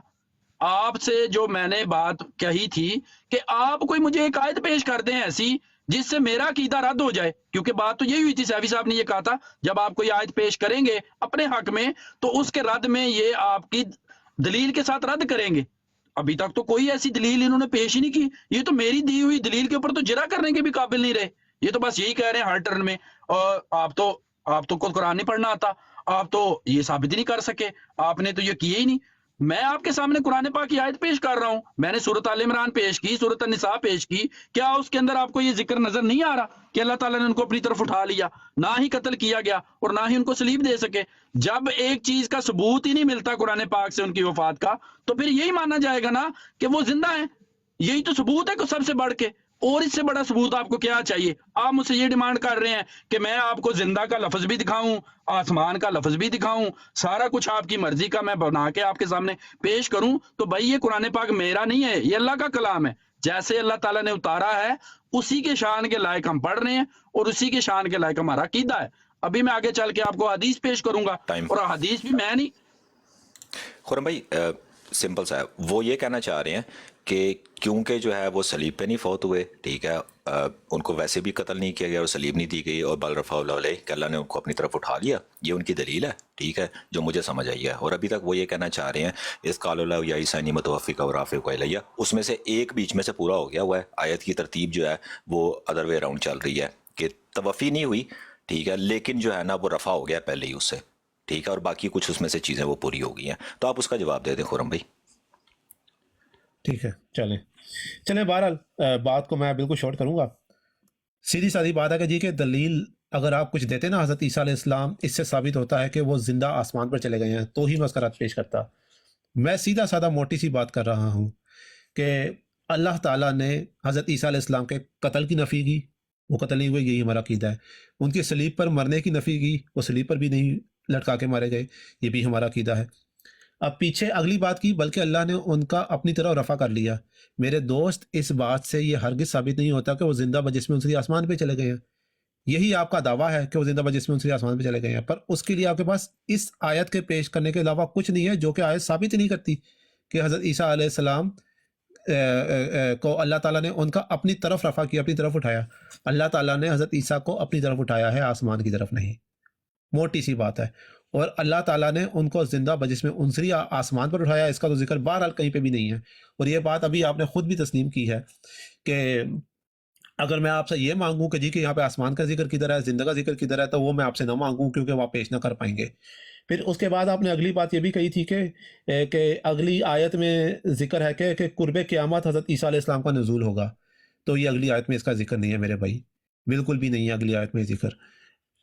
آپ سے جو میں نے بات کہی تھی کہ آپ کوئی مجھے ایک آیت پیش کر دیں ایسی جس سے میرا عقیدہ رد ہو جائے، کیونکہ بات تو یہی ہوئی تھی، سیفی صاحب نے یہ کہا تھا جب آپ کوئی آیت پیش کریں گے اپنے حق میں تو اس کے رد میں یہ آپ کی دلیل کے ساتھ رد کریں گے۔ अभी तक तो कोई ऐसी दलील इन्होंने पेश ही नहीं की। ये तो मेरी दी हुई दलील के ऊपर तो जिरा करने के भी काबिल नहीं रहे। ये तो बस यही कह रहे हैं हर टर्न में, और आप तो कुरान नहीं पढ़ना आता, आप तो ये साबित ही नहीं कर सके, आपने तो ये किए ही नहीं। मैं आपके सामने कुरान पाक की आयत पेश कर रहा हूं, मैंने सूरत आल इमरान पेश की, सूरत निसा पेश की, क्या उसके अंदर आपको ये जिक्र नजर नहीं आ रहा कि अल्लाह ताला ने उनको अपनी तरफ उठा लिया, ना ही कत्ल किया गया और ना ही उनको सलीब दे सके? जब एक चीज का सबूत ही नहीं मिलता कुरान पाक से उनकी वफात का, तो फिर यही माना जाएगा ना कि वो जिंदा है। यही तो सबूत है सबसे बढ़ के, और इससे बड़ा सबूत आपको क्या चाहिए? आप मुझसे ये डिमांड कर रहे हैं कि मैं आपको जिंदा का लफ्ज भी दिखाऊं, आसमान का लफ्ज भी दिखाऊं, सारा कुछ आपकी मर्जी का मैं बना के आपके सामने पेश करूं। तो भाई ये कुरान पाक मेरा नहीं है, ये अल्लाह का कलाम है। जैसे अल्लाह ताला ने उतारा है उसी के शान के लायक हम पढ़ रहे हैं और उसी के शान के लायक हमारा अकीदा है। अभी मैं आगे चल के आपको हदीस पेश करूंगा, और हदीस भी मैं नहीं। खुरम भाई सिंपल सा है, वो ये कहना चाह रहे हैं कि क्योंकि जो है वो सलीब पे नहीं फौत हुए, ठीक है, उनको वैसे भी कत्ल नहीं किया गया और सलीब नहीं दी गई, और बल रफ़ा कि अल्लाह ने उनको अपनी तरफ उठा लिया, ये उनकी दलील है, ठीक है, जो मुझे समझ आई है। और अभी तक वो ये कहना चाह रहे हैं इस कालुल्लाह या ईसानी मतवफ़िका और राफ़िक़ इलैया, उसमें से एक बीच में से पूरा हो गया हुआ है। आयत की तरतीब जो है वो अदर वे अराउंड चल रही है कि तवफ़ी नहीं हुई, ठीक है, लेकिन जो है ना वो रफ़ा हो गया पहले ही उससे, ठीक है, और बाकी कुछ उसमें से चीज़ें वो पूरी हो गई हैं। तो आप उसका जवाब दे दें खुरम भाई। ठीक है, चलें बहरहाल बात को मैं बिल्कुल शॉर्ट करूंगा। सीधी सादी बात है कि जी के दलील अगर आप कुछ देते ना हज़रत ईसा अलैहिस्सलाम, इससे साबित होता है कि वो जिंदा आसमान पर चले गए हैं, तो ही मैं उसका रद्द पेश करता। मैं सीधा साधा मोटी सी बात कर रहा हूँ कि अल्लाह ताला ने हज़रत ईसा अलैहिस्सलाम के कत्ल की नफ़ी की, वो कत्ल नहीं हुए, यही हमारा अकीदा है। उनकी सलीब पर मरने की नफ़ी की, वो सलीब पर भी नहीं लटका के मारे गए, ये भी हमारा अकीदा है। अब पीछे अगली बात की, बल्कि अल्लाह ने उनका अपनी तरफ रफ़ा कर लिया। मेरे दोस्त, इस बात से ये हरगिज़ साबित नहीं होता कि वो जिंदा बजिस्म उनसे आसमान पे चले गए हैं। यही आपका दावा है कि वो जिंदा बजिस्म उनसे आसमान पे चले गए हैं, पर उसके लिए आपके पास इस आयत के पेश करने के अलावा कुछ नहीं है, जो कि आयत साबित नहीं करती कि हज़रत ईसा अलैहिस्सलाम को अल्लाह ताला ने उनका अपनी तरफ रफ़ा किया, अपनी तरफ उठाया। अल्लाह ताला ने हज़रत ईसा को अपनी तरफ उठाया है, आसमान की तरफ नहीं। मोटी सी बात है। और अल्लाह ताला ने उनको जिंदा बजिस्म उनसरी आसमान पर उठाया, इसका तो जिक्र बहरहाल कहीं पे भी नहीं है। और ये बात अभी आपने खुद भी तस्लीम की है कि अगर मैं आपसे ये मांगूं कि जी कि यहाँ पे आसमान का जिक्र किधर है, जिंदा का जिक्र किधर है, तो वो मैं आपसे ना मांगूं, क्योंकि वो आप पेश ना कर पाएंगे। फिर उसके बाद आपने अगली बात ये भी कही थी कि अगली आयत में जिक्र है कि कुर्बे क़यामत हज़रत ईसा अलैहिस्सलाम का नुज़ूल होगा। तो ये अगली आयत में इसका जिक्र नहीं है मेरे भाई, बिल्कुल भी नहीं है अगली आयत में जिक्र।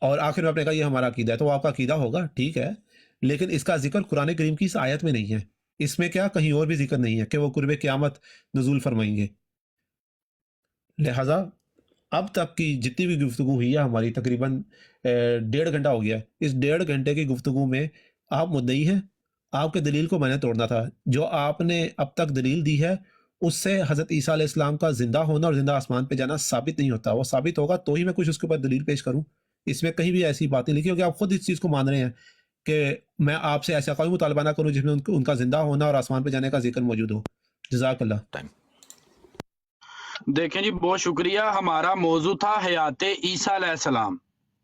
और आखिर में आपने कहा ये हमारा अकीदा है, तो आपका अकीदा होगा, ठीक है, लेकिन इसका जिक्र कुरान करीम की इस आयत में नहीं है। इसमें क्या कहीं और भी जिक्र नहीं है कि वो कुर्बे क़यामत नुज़ूल फरमाएंगे। लिहाजा अब तक की जितनी भी गुफ्तगू हुई है हमारी, तकरीबन 1.5 घंटा हो गया है। इस 1.5 घंटे की गुफ्तगू में आप मुद्दई हैं, आपके दलील को मैंने तोड़ना था। जो आपने अब तक दलील दी है उससे हज़रत ईसा अलैहिस्सलाम का जिंदा होना और जिंदा आसमान पे जाना साबित नहीं होता। वो साबित होगा तो ही मैं कुछ उसके ऊपर दलील पेश करूँ। इसमें कहीं भी ऐसी बात नहीं लिखी, क्योंकि आप खुद इस चीज़ को मान रहे हैं कि मैं आपसे ऐसा कोई मुतालबा ना करूँ जिसमें उनका जिंदा होना और आसमान पे जाने का जिक्र मौजूद हो। जज़ाकल्लाह। टाइम। देखें जी, बहुत शुक्रिया। हमारा मौजू था हयात ईसा अलैहिस्सलाम।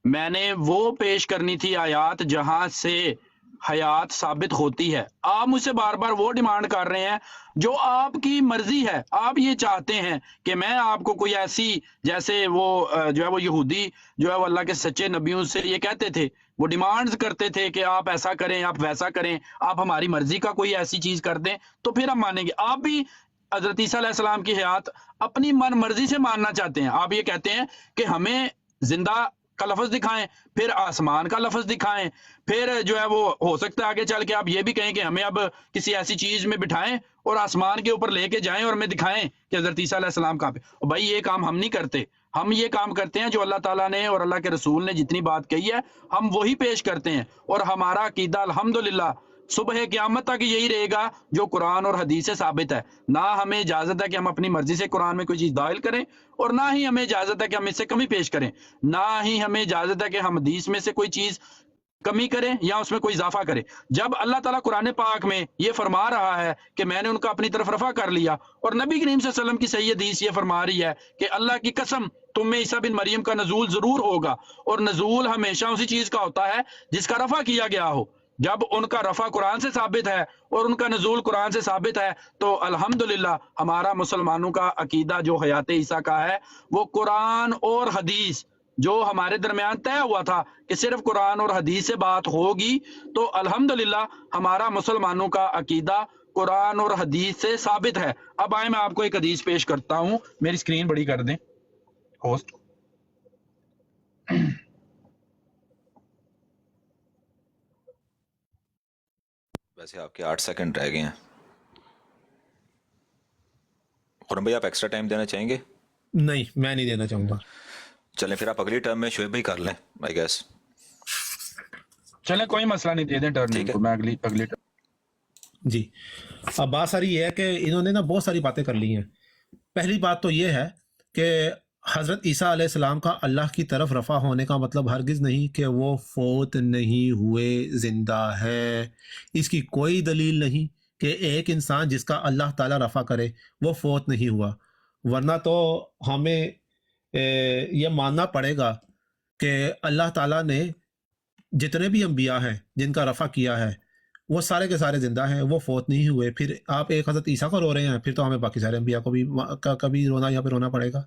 मैंने वो पेश करनी थी आयात जहां से हयात साबित होती है। आप मुझसे बार बार वो डिमांड कर रहे हैं जो आपकी मर्जी है। आप ये चाहते हैं कि मैं आपको कोई ऐसी, जैसे वो जो है वो यहूदी जो है वो अल्लाह के सच्चे नबियों से ये कहते थे, वो डिमांड्स करते थे कि आप ऐसा करें, आप वैसा करें, आप हमारी मर्जी का कोई ऐसी चीज कर दें तो फिर हम मानेंगे। आप भी हजरत ईसा अलैहिस्सलाम की हयात अपनी मन मर्जी से मानना चाहते हैं। आप ये कहते हैं कि हमें जिंदा का लफ्ज दिखाएं, फिर आसमान का लफ्ज दिखाएं, फिर जो है वो हो सकता है आगे चल के आप ये भी कहें कि हमें अब किसी ऐसी चीज में बिठाएं और आसमान के ऊपर लेके जाएं और हमें दिखाएं कि हजरत ईसा अलैहिस्सलाम कहाँ पे। और भाई ये काम हम नहीं करते। हम ये काम करते हैं जो अल्लाह ताला ने और अल्लाह के रसूल ने जितनी बात कही है हम वही पेश करते हैं। और हमारा अकीदा अल्हम्दुलिल्लाह सुबह क़यामत तक यही रहेगा जो कुरान और हदीस से साबित है। ना हमें इजाजत है कि हम अपनी मर्जी से कुरान में कोई चीज दाखिल करें, और ना ही हमें इजाजत है कि हम इससे कमी पेश करें। ना ही हमें इजाजत है कि हम हदीस में से कोई चीज कमी करें या उसमें कोई इजाफा करें। जब अल्लाह ताला कुरान पाक में ये फरमा रहा है कि मैंने उनका अपनी तरफ रफा कर लिया, और नबी करीम सल्लल्लाहु अलैहि वसल्लम की सही हदीस ये फरमा रही है कि अल्लाह की कसम तुम में ईसा बिन मरियम का नजूल जरूर होगा, और नजूल हमेशा उसी चीज का होता है जिसका रफा किया गया हो। جب ان کا رفع قرآن سے ثابت ہے اور ان کا نزول قرآن سے ثابت ہے تو الحمدللہ ہمارا مسلمانوں کا عقیدہ جو حیات عیسیٰ کا ہے وہ قرآن اور حدیث جو ہمارے درمیان طے ہوا تھا کہ صرف قرآن اور حدیث سے بات ہوگی، تو الحمدللہ ہمارا مسلمانوں کا عقیدہ قرآن اور حدیث سے ثابت ہے۔ اب آئے میں آپ کو ایک حدیث پیش کرتا ہوں، میری سکرین بڑی کر دیں ہوسٹ۔ ویسے آپ کے 8 سیکنڈ رہ گئے ہیں۔ خرم بھائی آپ ایکسٹرا ٹائم دینا چاہیں گے؟ نہیں، میں نہیں دینا چاہوں گا۔ چلیں پھر آپ اگلی ٹرم میں شعیب بھائی کر لیں آئی گیس۔ چلیں کوئی مسئلہ نہیں، دے دیں ٹرن کو، میں اگلی جی، اب بات ساری یہ ہے کہ انہوں نے نا بہت ساری باتیں کر لی ہیں۔ پہلی بات تو یہ ہے کہ حضرت عیسیٰ علیہ السلام کا اللہ کی طرف رفع ہونے کا مطلب ہرگز نہیں کہ وہ فوت نہیں ہوئے، زندہ ہے۔ اس کی کوئی دلیل نہیں کہ ایک انسان جس کا اللہ تعالیٰ رفع کرے وہ فوت نہیں ہوا، ورنہ تو ہمیں یہ ماننا پڑے گا کہ اللہ تعالیٰ نے جتنے بھی انبیاء ہیں جن کا رفع کیا ہے وہ سارے کے سارے زندہ ہیں، وہ فوت نہیں ہوئے۔ پھر آپ ایک حضرت عیسیٰ کو رو رہے ہیں، پھر تو ہمیں باقی سارے انبیاء کو بھی کبھی رونا یہاں پہ رونا پڑے گا۔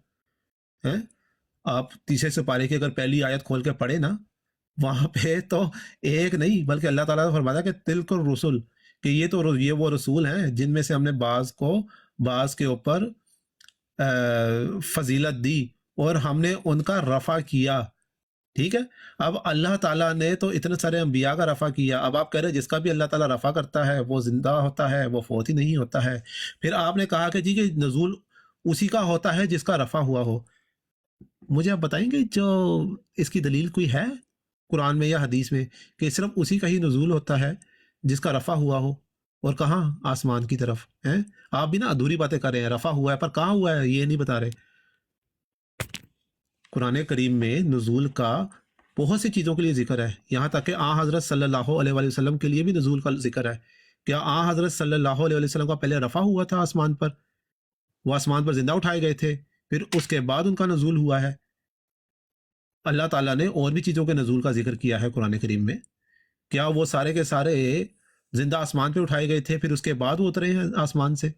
آپ تیسرے سپارے کی اگر پہلی آیت کھول کے پڑھے نا، وہاں پہ تو ایک نہیں بلکہ اللہ تعالیٰ نے فرمایا کہ تلک الرسل، کہ یہ وہ رسول ہیں جن میں سے ہم نے بعض کے اوپر فضیلت دی اور ہم نے ان کا رفع کیا۔ ٹھیک ہے، اب اللہ تعالیٰ نے تو اتنے سارے انبیاء کا رفع کیا، اب آپ کہہ رہے جس کا بھی اللہ تعالیٰ رفع کرتا ہے وہ زندہ ہوتا ہے، وہ فوت ہی نہیں ہوتا ہے۔ پھر آپ نے کہا کہ جی کہ نزول اسی کا ہوتا ہے جس کا رفع ہوا ہو۔ مجھے آپ بتائیں گے جو اس کی دلیل کوئی ہے قرآن میں یا حدیث میں کہ صرف اسی کا ہی نزول ہوتا ہے جس کا رفع ہوا ہو؟ اور کہاں؟ آسمان کی طرف ہیں۔ آپ بھی نا ادھوری باتیں کر رہے ہیں، رفع ہوا ہے پر کہاں ہوا ہے یہ نہیں بتا رہے۔ قرآن کریم میں نزول کا بہت سی چیزوں کے لیے ذکر ہے، یہاں تک کہ آن حضرت صلی اللہ علیہ وآلہ وسلم کے لیے بھی نزول کا ذکر ہے۔ کیا آن حضرت صلی اللہ علیہ وآلہ وسلم کا پہلے رفع ہوا تھا آسمان پر؟ وہ آسمان پر زندہ اٹھائے گئے تھے، پھر اس کے بعد ان کا نزول ہوا ہے۔ اللہ تعالیٰ نے اور بھی چیزوں کے نزول کا ذکر کیا ہے قرآن کریم میں۔ کیا وہ سارے کے سارے زندہ آسمان پہ اٹھائے گئے تھے پھر اس کے بعد وہ اترے ہیں آسمان سے؟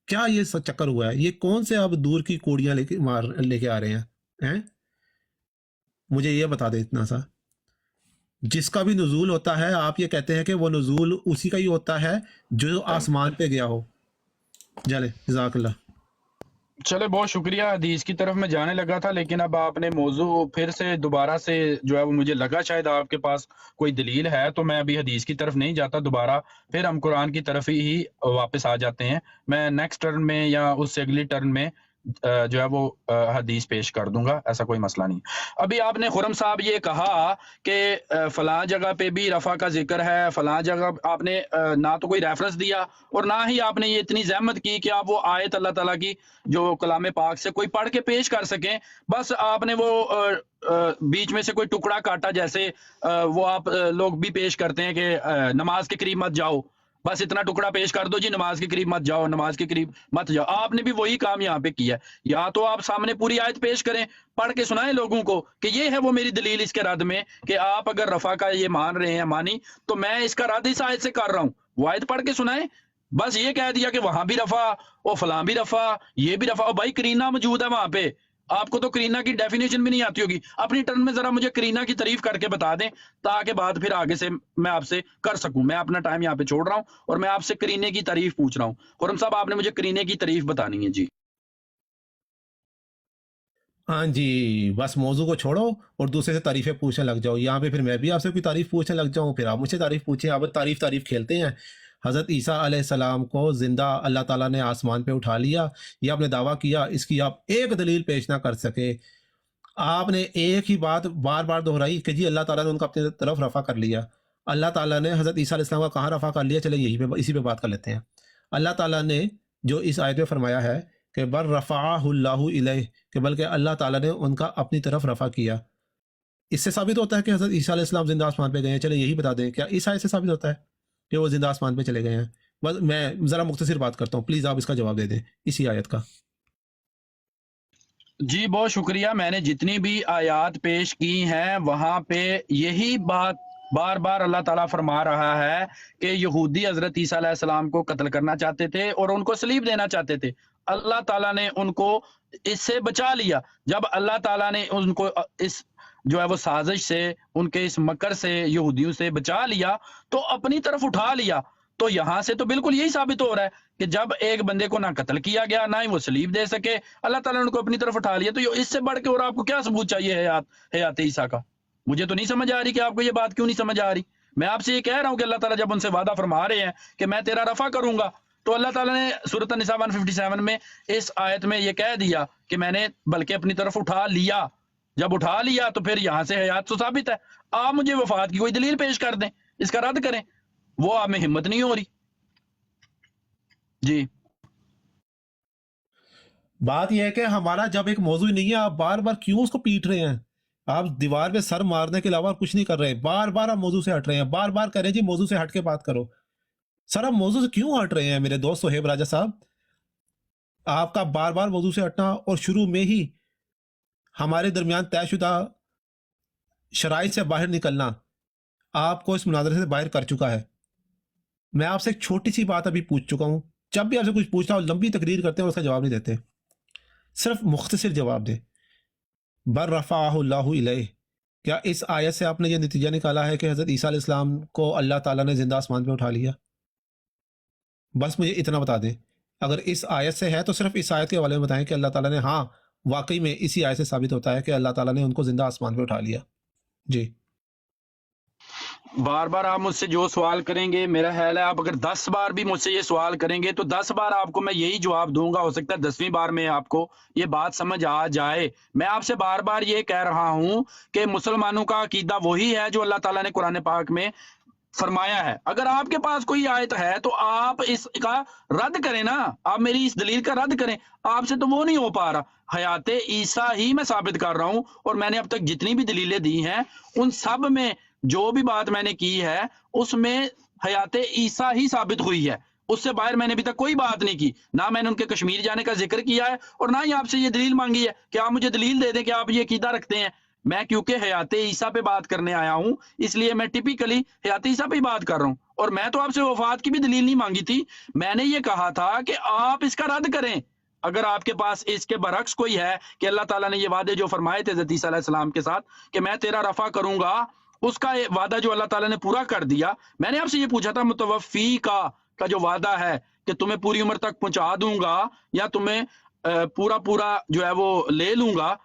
کیا یہ چکر ہوا ہے؟ یہ کون سے اب دور کی کوڑیاں لے کے آ رہے ہیں؟ مجھے یہ بتا دے اتنا سا، جس کا بھی نزول ہوتا ہے آپ یہ کہتے ہیں کہ وہ نزول اسی کا ہی ہوتا ہے جو آسمان پہ گیا ہو۔ چلے جزاک اللہ۔ چلے بہت شکریہ، حدیث کی طرف میں جانے لگا تھا لیکن اب آپ نے موضوع پھر سے دوبارہ سے جو ہے وہ مجھے لگا شاید آپ کے پاس کوئی دلیل ہے، تو میں ابھی حدیث کی طرف نہیں جاتا دوبارہ، پھر ہم قرآن کی طرف ہی واپس آ جاتے ہیں۔ میں نیکسٹ ٹرن میں یا اس سے اگلی ٹرن میں جو ہے وہ حدیث پیش کر دوں گا، ایسا کوئی مسئلہ نہیں۔ ابھی آپ نے خرم صاحب یہ کہا کہ فلاں جگہ پہ بھی رفع کا ذکر ہے، فلاں جگہ آپ نے نہ تو کوئی ریفرنس دیا اور نہ ہی آپ نے یہ اتنی زحمت کی کہ آپ وہ آیت اللہ تعالیٰ کی جو کلام پاک سے کوئی پڑھ کے پیش کر سکیں، بس آپ نے وہ بیچ میں سے کوئی ٹکڑا کاٹا، جیسے وہ آپ لوگ بھی پیش کرتے ہیں کہ نماز کے قریب مت جاؤ، بس اتنا ٹکڑا پیش کر دو جی، نماز کے قریب مت جاؤ، نماز کے قریب مت جاؤ۔ آپ نے بھی وہی کام یہاں پہ کیا ہے، یا تو آپ سامنے پوری آیت پیش کریں، پڑھ کے سنائیں لوگوں کو کہ یہ ہے وہ میری دلیل اس کے رد میں، کہ آپ اگر رفع کا یہ مان رہے ہیں مانی تو میں اس کا رد اس آیت سے کر رہا ہوں، وہ آیت پڑھ کے سنائیں۔ بس یہ کہہ دیا کہ وہاں بھی رفع اور فلاں بھی رفع، یہ بھی رفع، اور بھائی کرینہ موجود ہے وہاں پہ، آپ کو تو کرینہ کی ڈیفینیشن بھی نہیں آتی ہوگی، اپنی ٹرن میں ذرا مجھے کرینہ کی تعریف کر کے بتا دیں تاکہ بات پھر آگے سے میں آپ سے کر سکوں۔ میں اپنا ٹائم یہاں پہ چھوڑ رہا ہوں اور میں آپ سے کرینے کی تعریف پوچھ رہا ہوں۔ خرم صاحب آپ نے مجھے کرینے کی تعریف بتانی ہے جی۔ ہاں جی، بس موضوع کو چھوڑو اور دوسرے سے تعریفیں پوچھنے لگ جاؤ، یہاں پہ پھر میں بھی آپ سے کوئی تعریف پوچھنے لگ جاؤں، پھر آپ مجھ سے تعریف پوچھیں۔ آپ تعریف کھیلتے ہیں۔ حضرت عیسیٰ علیہ السلام کو زندہ اللہ تعالیٰ نے آسمان پہ اٹھا لیا، یہ آپ نے دعویٰ کیا، اس کی آپ ایک دلیل پیش نہ کر سکے۔ آپ نے ایک ہی بات بار بار دہرائی کہ جی اللہ تعالیٰ نے ان کو اپنی طرف رفع کر لیا۔ اللہ تعالیٰ نے حضرت عیسیٰ علیہ السلام کا کہاں رفع کر لیا؟ چلے اسی پہ بات کر لیتے ہیں۔ اللہ تعالیٰ نے جو اس آیت میں فرمایا ہے کہ بر رفعہ اللہ الیہ، کہ بلکہ اللہ تعالیٰ نے ان کا اپنی طرف رفع کیا، اس سے ثابت ہوتا ہے کہ حضرت عیسیٰ علیہ السلام زندہ آسمان پہ گئے ہیں؟ چلے یہی بتا دیں، کیا اس آیت سے ثابت ہوتا ہے کہ وہ زندہ آسمان پہ چلے گئے ہیں؟ بس میں ذرا مختصر بات کرتا ہوں، پلیز آپ اس کا جواب دے دیں اسی آیت کا۔ جی بہت شکریہ، میں نے جتنی بھی آیات پیش کی ہیں وہاں پہ یہی بات बार बार अल्लाह ताला फरमा रहा है कि यहूदी हजरत ईसा अलैहिस्सलाम को कत्ल करना चाहते थे और उनको सलीब देना चाहते थे। अल्लाह ताला ने उनको इससे बचा लिया। जब अल्लाह ताला ने उनको इस जो है वो साजिश से, उनके इस मकर से, यहूदियों से बचा लिया तो अपनी तरफ उठा लिया। तो यहाँ से तो बिल्कुल यही साबित हो रहा है कि जब एक बंदे को ना कत्ल किया गया, ना ही वो सलीब दे सके, अल्लाह ताला ने उनको अपनी तरफ उठा लिया। तो इससे बढ़ के और आपको क्या सबूत चाहिए हयात ईसा का? मुझे तो नहीं समझ आ रही कि आपको ये बात क्यों नहीं समझ आ रही। मैं आपसे ये कह रहा हूँ कि अल्लाह ताला जब उनसे वादा फरमा रहे हैं कि मैं तेरा रफा करूंगा, तो अल्लाह ताला ने सूरत निसा 157 में इस आयत में ये कह दिया कि मैंने बल्कि अपनी तरफ उठा लिया। जब उठा लिया तो फिर यहाँ से हयात तो साबित है। आप मुझे वफात की कोई दलील पेश कर दें, इसका रद्द करें, वो आप में हिम्मत नहीं हो रही। जी बात यह है कि हमारा जब एक मौजू ही नहीं है, आप बार बार क्यों उसको पीट रहे हैं? आप दीवार पे सर मारने के अलावा कुछ नहीं कर रहे। बार बार आप मौजू से हट रहे हैं, बार बार कह रहे हैं जी मौजू से हट के बात करो। सर आप मौजू से क्यों हट रहे हैं मेरे दोस्त सोहेब राजा साहब? आपका बार बार मौजू से हटना और शुरू में ही हमारे दरमियान तयशुदा शराइत से बाहर निकलना आपको इस मुनाजरे से बाहर कर चुका है। मैं आपसे एक छोटी सी बात अभी पूछ चुका हूं। जब भी आपसे कुछ पूछता हूं लंबी तकरीर करते हैं, उसका जवाब नहीं देते, सिर्फ मुख्तसर जवाब दे। बर रफ़ाहुल्लाहु इलैह, क्या इस आयत से आपने ये नतीजा निकाला है कि हज़रत ईसा अलैहिस्सलाम को अल्लाह ताला ने जिंदा आसमान पे उठा लिया? बस मुझे इतना बता दें। अगर इस आयत से है तो सिर्फ इस आयत के हवाले में बताएं कि अल्लाह ताला ने, हाँ वाकई में इसी आयत से साबित होता है कि अल्लाह ताला ने उनको जिंदा आसमान पे उठा लिया। जी बार बार आप मुझसे जो सवाल करेंगे, मेरा ख्याल है आप अगर 10 बार भी मुझसे ये सवाल करेंगे तो 10 बार आपको मैं यही जवाब दूंगा। हो सकता है 10वीं बार में आपको ये बात समझ आ जाए। मैं आपसे बार बार ये कह रहा हूं कि मुसलमानों का अकीदा वही है जो अल्लाह ताला ने कुरान पाक में फरमाया है। अगर आपके पास कोई आयत है तो आप इसका रद्द करें ना, आप मेरी इस दलील का रद्द करें। आपसे तो वो नहीं हो पा रहा। हयात ईसा ही मैं साबित कर रहा हूं और मैंने अब तक जितनी भी दलीलें दी हैं उन सब में जो भी बात मैंने की है उसमें हयात ईसा ही साबित हुई है। उससे बाहर मैंने अभी तक कोई बात नहीं की। ना मैंने उनके कश्मीर जाने का जिक्र किया है और ना ही आपसे ये दलील मांगी है कि आप मुझे दलील दे दें कि आप ये अकीदा रखते हैं। मैं क्योंकि हयात ईसा पे बात करने आया हूं इसलिए मैं टिपिकली हयात ईसा पे ही बात कर रहा हूं। और मैं तो आपसे वफात की भी दलील नहीं मांगी थी। मैंने ये कहा था कि आप इसका रद्द करें। अगर आपके पास इसके बरक्स कोई है कि अल्लाह ताला ने ये वादे जो फरमाए थे हज़रत ईसा अलैहिस्सलाम के साथ कि मैं तेरा रफा करूंगा, उसका वादा जो अल्लाह ताला ने पूरा कर दिया। मैंने आपसे ये पूछा था मुतवफ़ी का जो वादा है कि तुम्हें पूरी उम्र तक पहुंचा दूंगा या तुम्हें पूरा जो है वो ले लूंगा,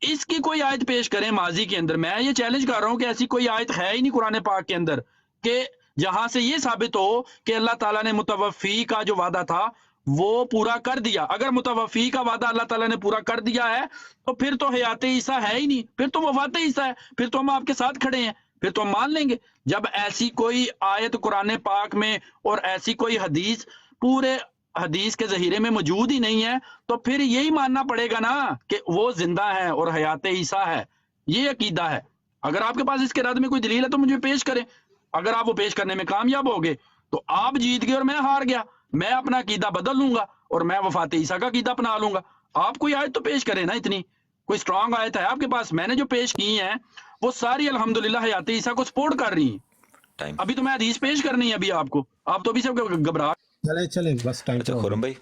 इसकी कोई आयत पेश करें माजी के अंदर। मैं ये चैलेंज कर रहा हूं कि ऐसी कोई आयत है ही नहीं कुरान पाक के अंदर कि जहां से ये साबित हो कि अल्लाह ताला ने मुतवफ़ी का जो वादा था वो पूरा कर दिया। अगर मुतवफ़ी का वादा अल्लाह ताला ने पूरा कर दिया है तो फिर तो हयात ईसा है ही नहीं, फिर तो वफात ईसा है, फिर तो हम आपके साथ खड़े हैं, फिर तो हम मान लेंगे। जब ऐसी कोई आयत कुरान पाक में और ऐसी कोई हदीस पूरे हदीस के ज़हीरे में मौजूद ही नहीं है तो फिर यही मानना पड़ेगा ना कि वो जिंदा है और हयात ईसा है। ये अकीदा है। अगर आपके पास इसके रद्द में कोई दलील है तो मुझे पेश करें। अगर आप वो पेश करने में कामयाब हो गए तो आप जीत गए और मैं हार गया। मैं अपना अकीदा बदल लूंगा और मैं वफात ईसा का अकीदा अपना लूंगा। आप कोई आयत तो पेश करें ना, इतनी कोई स्ट्रांग आयत है आपके पास? मैंने जो पेश की है वो सारी अल्हम्दुलिल्लाह हयात ईसा को सपोर्ट कर रही है। अभी तो मैं हदीस पेश करनी है अभी आपको, आप तो अभी सब घबरा। चले बस टाइम। अच्छा खुरम भाई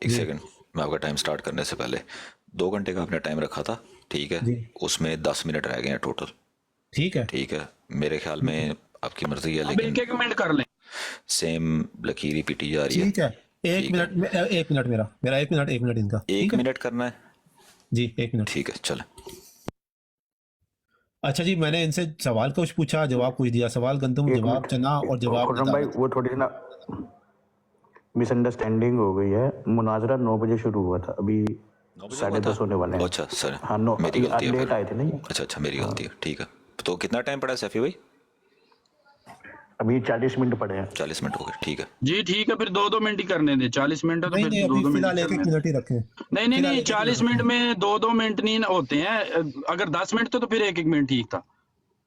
एक सेकंड, मैं आपका टाइम स्टार्ट करने से पहले 2 घंटे का आपने टाइम रखा था, ठीक है? उसमें 10 मिनट रह गए हैं टोटल। ठीक है मेरे ख्याल में आपकी मर्जी है, लेकिन एक मिनट कर लें। सेम लकीर ही पीटी जा रही है। ठीक है, एक मिनट मेरा 1 मिनट इनका 1 मिनट करना है जी, 1 मिनट। ठीक है चले। अच्छा जी, मैंने इनसे सवाल कुछ पूछा, जवाब कुछ दिया। सवाल गंदम, जवाब चना और जवाब भाई वो थोड़ी सी ना मिसअंडरस्टैंडिंग हो गई है। मुनाजरा 9 बजे शुरू हुआ था, अभी 10:30 होने वाले हैं। अच्छा सर, हाँ मेरी गलती है, लेट आए थे नहीं। अच्छा मेरी गलती है, ठीक है। तो कितना टाइम पड़ा सैफी भाई? अभी 40 मिनट पड़े हैं। 40 मिनट हो गए, ठीक है जी ठीक है। फिर 2-2 मिनट ही करने दे। 40 मिनट है तो फिर 2-2 मिनट ही रखें। नहीं 40 मिनट में 2-2 मिनट नहीं होते हैं। अगर 10 मिनट तो फिर 1-1 मिनट ठीक था।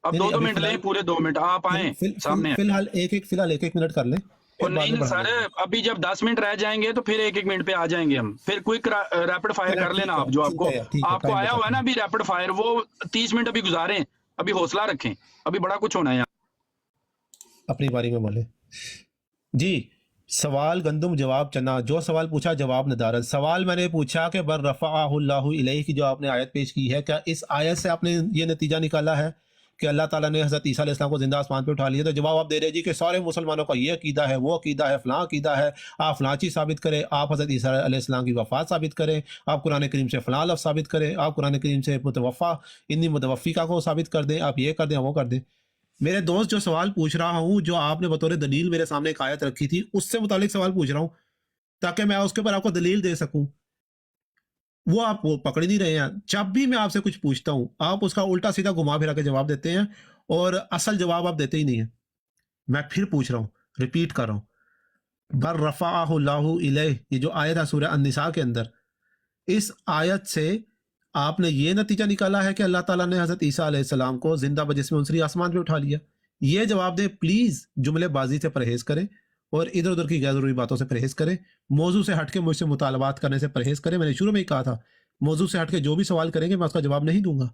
अब 2-2 मिनट लें, पूरे 2 मिनट आप आए सामने। फिलहाल एक मिनट कर लें। और नहीं सर, अभी जब 10 मिनट रह जाएंगे तो फिर 1-1 मिनट पे आ जाएंगे हम। फिर क्विक रैपिड फायर कर लेना आप, जो आपको आया हुआ है ना अभी रैपिड फायर, वो 30 मिनट अभी गुजारें। अभी हौसला रखें, अभी बड़ा कुछ होना है। अपनी बारी में बोले जी। सवाल गंदुम जवाब चना, जो सवाल पूछा जवाब नदारत। सवाल मैंने पूछा कि बर रफ़अहुल्लाहु इलैहि की जो आपने आयत पेश की है, क्या इस आयत से आपने ये नतीजा निकाला है कि अल्लाह ताला ने हज़रत ईसा अलैहिस्सलाम को जिंदा आसमान पे उठा लिया? तो जवाब आप दे रहे जी कि सारे मुसलमानों का ये अकीदा है, वो अकीदा है, फलां अकीदा है, आप फलां चीज़ साबित करें, आप हज़रत ईसा अलैहिस्सलाम की वफ़ात साबित करें, आप कुरान करीम से फलां लफ्ज़ साबित करें, आप कुरान करीम से मुतवफ़ा इन्नी मुतवफ़िका को साबित कर दें, आप ये कर दें, वो कर दें। मेरे दोस्त जो सवाल पूछ रहा हूँ, जो आपने बतौर दलील मेरे सामने एक आयत रखी थी, उससे मुतालिक सवाल पूछ रहा हूँ ताकि मैं उसके ऊपर आपको दलील दे सकूं। वो आप वो पकड़ नहीं रहे हैं। जब भी मैं आपसे कुछ पूछता हूँ, आप उसका उल्टा सीधा घुमा फिरा के जवाब देते हैं और असल जवाब आप देते ही नहीं है। मैं फिर पूछ रहा हूँ, रिपीट कर रहा हूँ, बर रफ़अहुल्लाहु इलैहि, ये जो आयत है सूरह अन-निसा के अंदर, इस आयत से आपने ये नतीजा निकाला है कि अल्लाह ताला ने हज़रत ईसा अलैहिस्सलाम को जिंदा बजिस्म उनसरी आसमान पे उठा लिया? ये जवाब दे। प्लीज़ जुमलेबाजी से परहेज करें और इधर उधर की गैर ज़रूरी बातों से परहेज करें। मौजू से हट के मुझसे मुतालबात करने से परहेज करें। मैंने शुरू में ही कहा था, मौजू से हट के जो भी सवाल करेंगे मैं उसका जवाब नहीं दूंगा।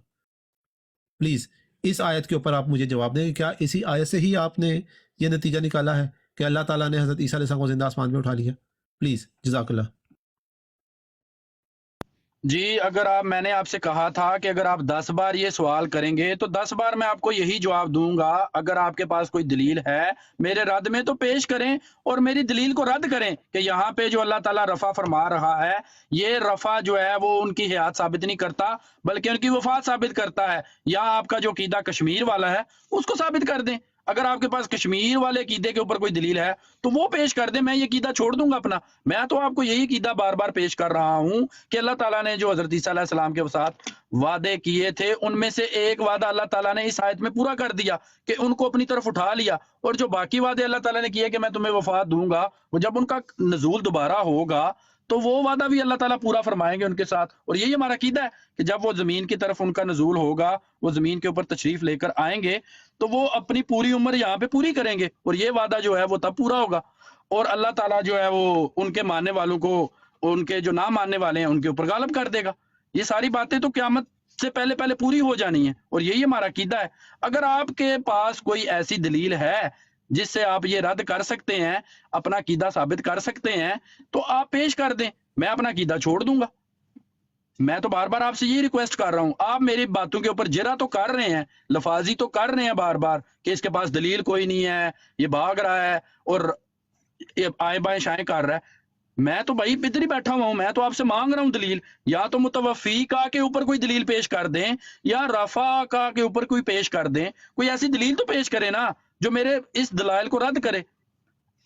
प्लीज़ इस आयत के ऊपर आप मुझे जवाब दें, क्या इसी आयत से ही आपने ये नतीजा निकाला है कि अल्लाह ताला ने हज़रत ईसा अलैहिस्सलाम को जिंदा आसमान पे उठा लिया? प्लीज़, जज़ाकल्लाह। जी, अगर आप मैंने आपसे कहा था कि अगर आप 10 बार ये सवाल करेंगे तो 10 बार मैं आपको यही जवाब दूंगा। अगर आपके पास कोई दलील है मेरे रद्द में तो पेश करें और मेरी दलील को रद्द करें कि यहाँ पे जो अल्लाह ताला रफ़ा फरमा रहा है, ये रफ़ा जो है वो उनकी हयात साबित नहीं करता बल्कि उनकी वफ़ात साबित करता है। या आपका जो अकीदा कश्मीर वाला है उसको साबित कर दें। अगर आपके पास कश्मीर वाले अकीदे के ऊपर कोई दलील है तो वो पेश कर दे, मैं ये अकीदा छोड़ दूंगा अपना। मैं तो आपको यही अकीदा बार बार पेश कर रहा हूँ कि अल्लाह ताला ने जो हजरत ईसा अलैहिस्सलाम के साथ वादे किए थे उनमें से एक वादा अल्लाह ताला ने इस आयत में पूरा कर दिया कि उनको अपनी तरफ उठा लिया, और जो बाकी वादे अल्लाह ताला ने किए कि मैं तुम्हें वफात दूंगा, वो जब उनका नजूल दोबारा होगा तो वो वादा भी अल्लाह ताला पूरा फरमाएंगे उनके साथ। और यही हमारा अकीदा है कि जब वो जमीन की तरफ उनका नजूल होगा, वो जमीन के ऊपर तशरीफ लेकर आएंगे तो वो अपनी पूरी उम्र यहाँ पे पूरी करेंगे और ये वादा जो है वो तब पूरा होगा। और अल्लाह ताला जो है वो उनके मानने वालों को, उनके जो ना मानने वाले हैं उनके ऊपर गालिब कर देगा। ये सारी बातें तो क़यामत से पहले पहले पूरी हो जानी है और यही हमारा अकीदा है। अगर आपके पास कोई ऐसी दलील है जिससे आप ये रद्द कर सकते हैं, अपना अकीदा साबित कर सकते हैं, तो आप पेश कर दें, मैं अपना अकीदा छोड़ दूंगा। मैं तो बार बार आपसे ये रिक्वेस्ट कर रहा हूँ, आप मेरी बातों के ऊपर जरा तो कर रहे हैं, लफाजी तो कर रहे हैं बार बार कि इसके पास दलील कोई नहीं है, ये भाग रहा है और ये आए बाएं शाएं कर रहा है। मैं तो भाई इधर ही बैठा हुआ हूँ, मैं तो आपसे मांग रहा हूँ दलील। या तो मुतवफ़ी का के ऊपर कोई दलील पेश कर दें या रफ़ा का के ऊपर कोई पेश कर दें, कोई ऐसी दलील तो पेश करें ना जो मेरे इस दलाइल को रद्द करे।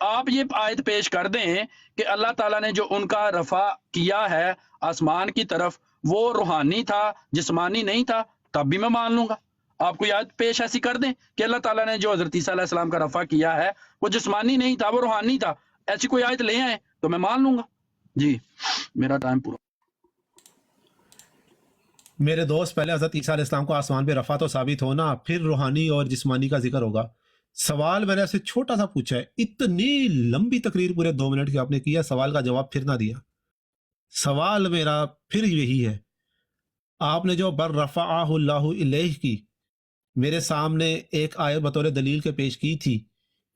आप ये आयत पेश कर दें कि अल्लाह ताला ने जो उनका रफ़ा किया है आसमान की तरफ वो रूहानी था, जिस्मानी नहीं था, तब भी मैं मान लूंगा। आप कोई आयत पेश ऐसी कर दें कि अल्लाह ताला ने जो हज़रत ईसा अलैहिस्सलाम का रफ़ा किया है वो जिस्मानी नहीं था, वो रूहानी था, ऐसी कोई आयत ले आए तो मैं मान लूंगा। जी, मेरा टाइम पूरा। मेरे दोस्त, पहले हज़रत ईसा अलैहिस्सलाम को आसमान पे रफ़ा तो साबित होना, फिर रूहानी और जिस्मानी का जिक्र होगा। सवाल मैंने आपसे छोटा सा पूछा है, इतनी लंबी तकरीर पूरे 2 मिनट की आपने किया, सवाल का जवाब फिर ना दिया। सवाल मेरा फिर यही है, आपने जो बर रफ़अहुल्लाहु इलैहि की मेरे सामने एक आयत बतौर दलील के पेश की थी,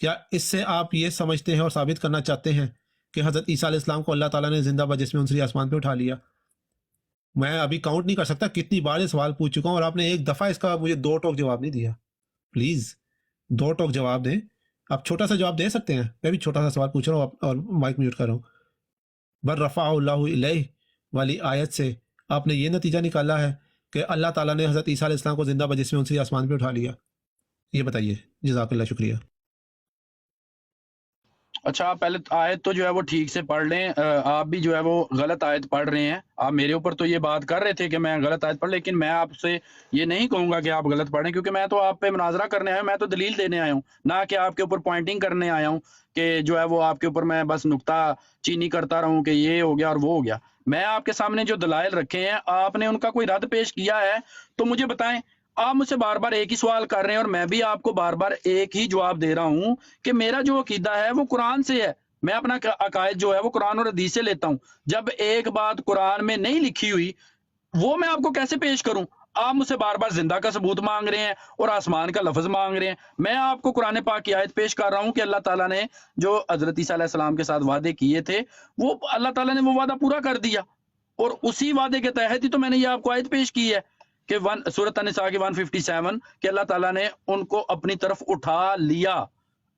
क्या इससे आप ये समझते हैं और साबित करना चाहते हैं कि हज़रत ईसा अलैहिस्सलाम को अल्लाह ताला ने जिंदा बजिस्म उनसरी आसमान पे उठा लिया? मैं अभी काउंट नहीं कर सकता कितनी बार ये सवाल पूछ चुका हूं और आपने एक दफ़ा इसका मुझे 2 टोक जवाब नहीं दिया। प्लीज़ 2 टोक जवाब दें। आप छोटा सा जवाब दे सकते हैं, मैं भी छोटा सा सवाल पूछ रहा हूँ और माइक म्यूट कर रहा हूँ। बर रफ़अहुल्लाहु इलैहि वाली आयत से आपने ये नतीजा निकाला है कि अल्लाह ताला ने हज़रत ईसा अलैहिस्सलाम को जिंदा बजिस्म उनसरी आसमान पे उठा लिया? ये बताइए। जज़ाकल्लाह, शुक्रिया। अच्छा, आप पहले आयत तो जो है वो ठीक से पढ़ लें। आप भी जो है वो गलत आयत पढ़ रहे हैं। आप मेरे ऊपर तो ये बात कर रहे थे कि मैं गलत आयत पढ़, लेकिन मैं आपसे ये नहीं कहूंगा कि आप गलत पढ़ें, क्योंकि मैं तो आप पे मुनाजरा करने आया हूँ, मैं तो दलील देने आया हूँ, ना कि आपके ऊपर पॉइंटिंग करने आया हूँ कि जो है वो आपके ऊपर मैं बस नुक्ता चीनी करता रहूं कि ये हो गया और वो हो गया। मैं आपके सामने जो दलाइल रखे हैं, आपने उनका कोई रद्द पेश किया है तो मुझे बताएं। आप मुझसे बार बार एक ही सवाल कर रहे हैं और मैं भी आपको बार बार एक ही जवाब दे रहा हूं कि मेरा जो अकीदा है वो कुरान से है। मैं अपना अकायद जो है वो कुरान और हदीस से लेता हूं। जब एक बात कुरान में नहीं लिखी हुई वो मैं आपको कैसे पेश करूं? آپ مجھ سے بار بار زندہ کا ثبوت مانگ رہے ہیں اور آسمان کا لفظ مانگ رہے ہیں. میں آپ کو قرآن پاک کی آیت پیش کر رہا ہوں کہ اللہ تعالیٰ نے جو حضرت عیسیٰ علیہ السلام کے ساتھ وعدے کیے تھے وہ اللہ تعالیٰ نے وہ وعدہ پورا کر دیا, اور اسی وعدے کے تحت ہی تو میں نے یہ آپ کو آیت پیش کی ہے کہ سورۃ النساء کی 157 کہ اللہ تعالیٰ نے ان کو اپنی طرف اٹھا لیا.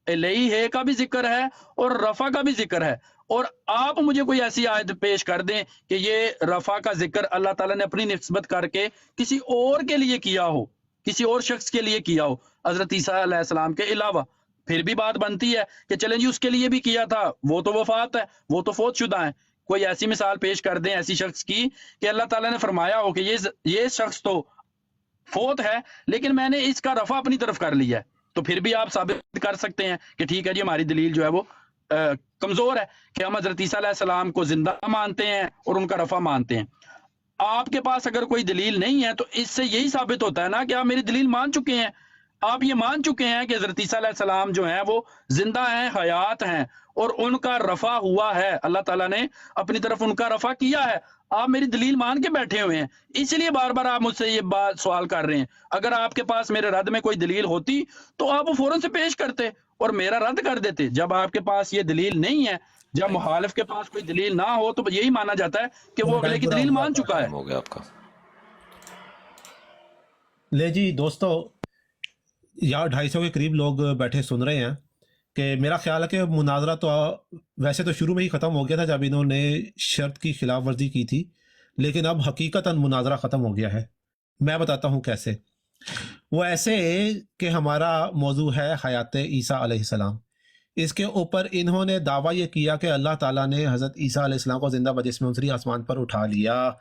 الیہ کا بھی ذکر ہے اور رفع کا بھی ذکر ہے, اور آپ مجھے کوئی ایسی آیت پیش کر دیں کہ یہ رفع کا ذکر اللہ تعالیٰ نے اپنی نسبت کر کے کسی اور کے لیے کیا ہو, کسی اور شخص کے لیے کیا ہو حضرت عیسیٰ علیہ السلام کے علاوہ. پھر بھی بات بنتی ہے کہ چلیں جی اس کے لیے بھی کیا تھا, وہ تو وفات ہے, وہ تو فوت شدہ ہیں. کوئی ایسی مثال پیش کر دیں ایسی شخص کی کہ اللہ تعالیٰ نے فرمایا ہو کہ یہ شخص تو فوت ہے لیکن میں نے اس کا رفع اپنی طرف کر لیا ہے, تو پھر بھی آپ ثابت کر سکتے ہیں کہ ٹھیک ہے جی ہماری دلیل جو ہے وہ کمزور ہے کہ ہم حضرت عیسیٰ علیہ السلام کو زندہ مانتے ہیں اور ان کا رفع مانتے ہیں. آپ کے پاس اگر کوئی دلیل نہیں ہے تو اس سے یہی ثابت ہوتا ہے نا کہ آپ میری دلیل مان چکے ہیں, آپ یہ مان چکے ہیں کہ حضرت عیسیٰ علیہ السلام جو ہیں وہ زندہ ہیں, حیات ہیں, اور ان کا رفع ہوا ہے, اللہ تعالیٰ نے اپنی طرف ان کا رفع کیا ہے. آپ میری دلیل مان کے بیٹھے ہوئے ہیں, اس لیے بار بار آپ مجھ سے یہ بات سوال کر رہے ہیں. اگر آپ کے پاس میرے رد میں کوئی دلیل ہوتی تو آپ وہ فوراً سے پیش کرتے اور میرا رد کر دیتے. جب آپ کے پاس یہ دلیل نہیں ہے, جب مخالف کے پاس کوئی دلیل نہ ہو تو یہی مانا جاتا ہے کہ وہ اگلے کی دلیل مان چکا ہے. ہو گیا آپ کا. لے جی دوستو, یار 250 کے قریب لوگ بیٹھے سن رہے ہیں کہ میرا خیال ہے کہ مناظرہ تو ویسے تو شروع میں ہی ختم ہو گیا تھا جب انہوں نے شرط کی خلاف ورزی کی تھی, لیکن اب حقیقتاً مناظرہ ختم ہو گیا ہے. میں بتاتا ہوں کیسے. وہ ایسے کہ ہمارا موضوع ہے حیات عیسیٰ علیہ السلام. اس کے اوپر انہوں نے دعویٰ یہ کیا کہ اللہ تعالیٰ نے حضرت عیسیٰ علیہ السلام کو زندہ بجسم انصری آسمان پر اٹھا لیا.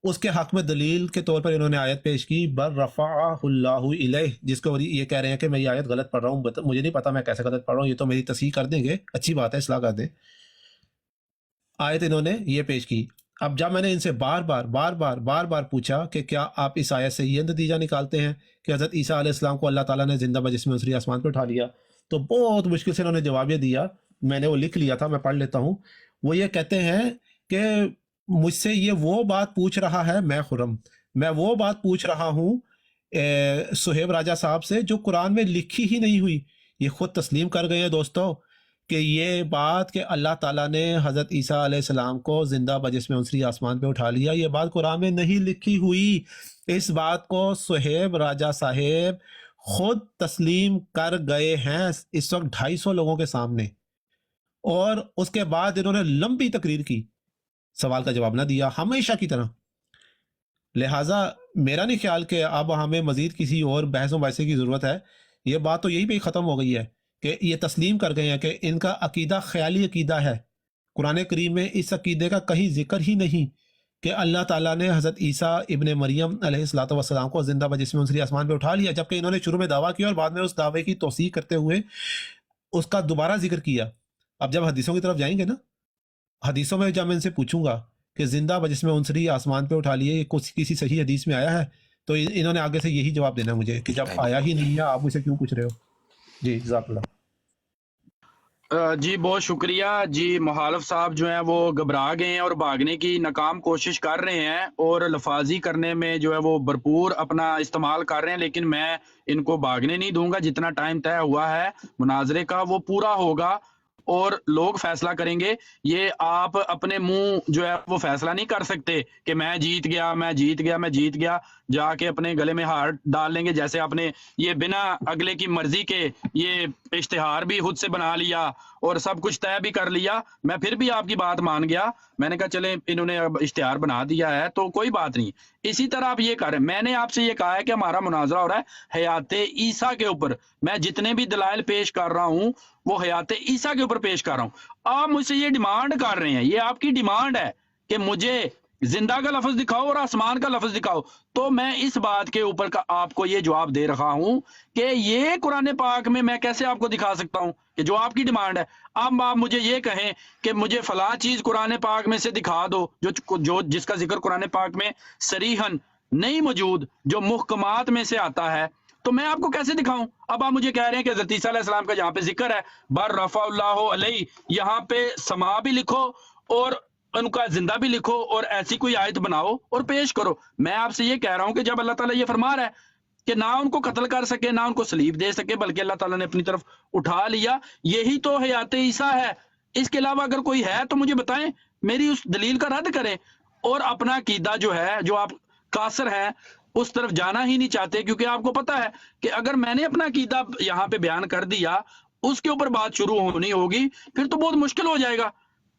اس کے حق میں دلیل کے طور پر انہوں نے آیت پیش کی بر رفعہ اللہ الیہ, جس کو یہ کہہ رہے ہیں کہ میں یہ آیت غلط پڑھ رہا ہوں, مجھے نہیں پتا میں کیسے غلط پڑھ رہا ہوں, یہ تو میری تصحیح کر دیں گے, اچھی بات ہے, اصلاح کر دیں. آیت انہوں نے یہ پیش کی. اب جب میں نے ان سے بار بار پوچھا کہ کیا آپ اس آیت سے یہ نتیجہ نکالتے ہیں کہ حضرت عیسیٰ علیہ السلام کو اللہ تعالیٰ نے زندہ بجسم انصری آسمان پہ اٹھا لیا, تو بہت مشکل سے انہوں نے جواب یہ دیا. میں نے وہ لکھ لیا تھا, میں پڑھ لیتا ہوں. وہ یہ کہتے ہیں کہ مجھ سے یہ وہ بات پوچھ رہا ہے, میں وہ بات پوچھ رہا ہوں صہیب راجہ صاحب سے جو قرآن میں لکھی ہی نہیں ہوئی. یہ خود تسلیم کر گئے ہیں دوستو کہ یہ بات کہ اللہ تعالیٰ نے حضرت عیسیٰ علیہ السلام کو زندہ بجسم انصری آسمان پہ اٹھا لیا, یہ بات قرآن میں نہیں لکھی ہوئی. اس بات کو صہیب راجہ صاحب خود تسلیم کر گئے ہیں اس وقت 250 لوگوں کے سامنے. اور اس کے بعد انہوں نے لمبی تقریر کی, سوال کا جواب نہ دیا ہمیشہ کی طرح. لہٰذا میرا نہیں خیال کہ اب ہمیں مزید کسی اور بحث و مباحثے کی ضرورت ہے. یہ بات تو یہی پہ ختم ہو گئی ہے کہ یہ تسلیم کر گئے ہیں کہ ان کا عقیدہ خیالی عقیدہ ہے. قرآن کریم میں اس عقیدے کا کہیں ذکر ہی نہیں کہ اللہ تعالیٰ نے حضرت عیسیٰ ابن مریم علیہ الصلوۃ والسلام کو زندہ بجسم انصری آسمان پہ اٹھا لیا, جبکہ انہوں نے شروع میں دعویٰ کیا اور بعد میں اس دعوے کی توثیق کرتے ہوئے اس کا دوبارہ ذکر کیا. اب جب حدیثوں کی طرف جائیں گے نا, حدیثوں میں جب میں ان سے پوچھوں گا کہ زندہ بجسم انصری آسمان پہ اٹھا لیے کسی صحیح حدیث میں آیا ہے, تو انہوں نے آگے سے یہی جواب دینا مجھے کہ جب آیا ہی نہیں ہے آپ مجھ سے کیوں پوچھ رہے ہو. جی جزاک اللہ. جی بہت شکریہ جی. مخالف صاحب جو ہیں وہ گھبرا گئے ہیں اور بھاگنے کی ناکام کوشش کر رہے ہیں اور لفاظی کرنے میں جو ہے وہ بھرپور اپنا استعمال کر رہے ہیں, لیکن میں ان کو بھاگنے نہیں دوں گا. جتنا ٹائم طے ہوا ہے مناظرے کا وہ پورا ہوگا اور لوگ فیصلہ کریں گے. یہ آپ اپنے منہ جو ہے وہ فیصلہ نہیں کر سکتے کہ میں جیت گیا جا کے اپنے گلے میں ہار ڈال لیں گے, جیسے آپ نے یہ بنا اگلے کی مرضی کے یہ اشتہار بھی خود سے بنا لیا اور سب کچھ طے بھی کر لیا. میں پھر بھی آپ کی بات مان گیا, میں نے کہا چلیں انہوں نے اب اشتہار بنا دیا ہے تو کوئی بات نہیں. اسی طرح آپ یہ کریں, میں نے آپ سے یہ کہا ہے کہ ہمارا مناظرہ ہو رہا ہے حیات عیسیٰ کے اوپر. میں جتنے بھی دلائل پیش کر رہا ہوں وہ حیات عیسیٰ کے اوپر پیش کر رہا ہوں. آپ مجھ سے یہ ڈیمانڈ کر رہے ہیں, یہ آپ کی ڈیمانڈ ہے کہ مجھے زندہ کا لفظ دکھاؤ اور آسمان کا لفظ دکھاؤ, تو میں اس بات کے اوپر آپ کو یہ جواب دے رہا ہوں کہ یہ قرآن پاک میں میں کیسے آپ کو دکھا سکتا ہوں کہ جو آپ کی ڈیمانڈ ہے. اب آپ مجھے یہ کہیں کہ مجھے فلاں چیز قرآن پاک میں سے دکھا دو جو جس کا ذکر قرآن پاک میں صریحاً نہیں موجود, جو محکمات میں سے آتا ہے, تو میں آپ کو کیسے دکھاؤں. اب آپ مجھے کہہ رہے ہیں کہ حضرت عیسیٰ علیہ السلام کا جہاں پہ ذکر ہے بر رفع اللہ علیہ, یہاں پہ سما بھی لکھو اور उनका जिंदा भी लिखो और ऐसी कोई आयत बनाओ और पेश करो। मैं आपसे ये कह रहा हूं कि जब अल्लाह ताला ये फरमा रहा है कि ना उनको कत्ल कर सके ना उनको सलीब दे सके, बल्कि अल्लाह ताला ने अपनी तरफ उठा लिया, यही तो हयात ईसा है। इसके अलावा अगर कोई है तो मुझे बताएं, मेरी उस दलील का रद्द करें और अपना अकीदा जो है, जो आप कासर हैं उस तरफ जाना ही नहीं चाहते, क्योंकि आपको पता है कि अगर मैंने अपना अकीदा यहाँ पे बयान कर दिया, उसके ऊपर बात शुरू होनी होगी, फिर तो बहुत मुश्किल हो जाएगा।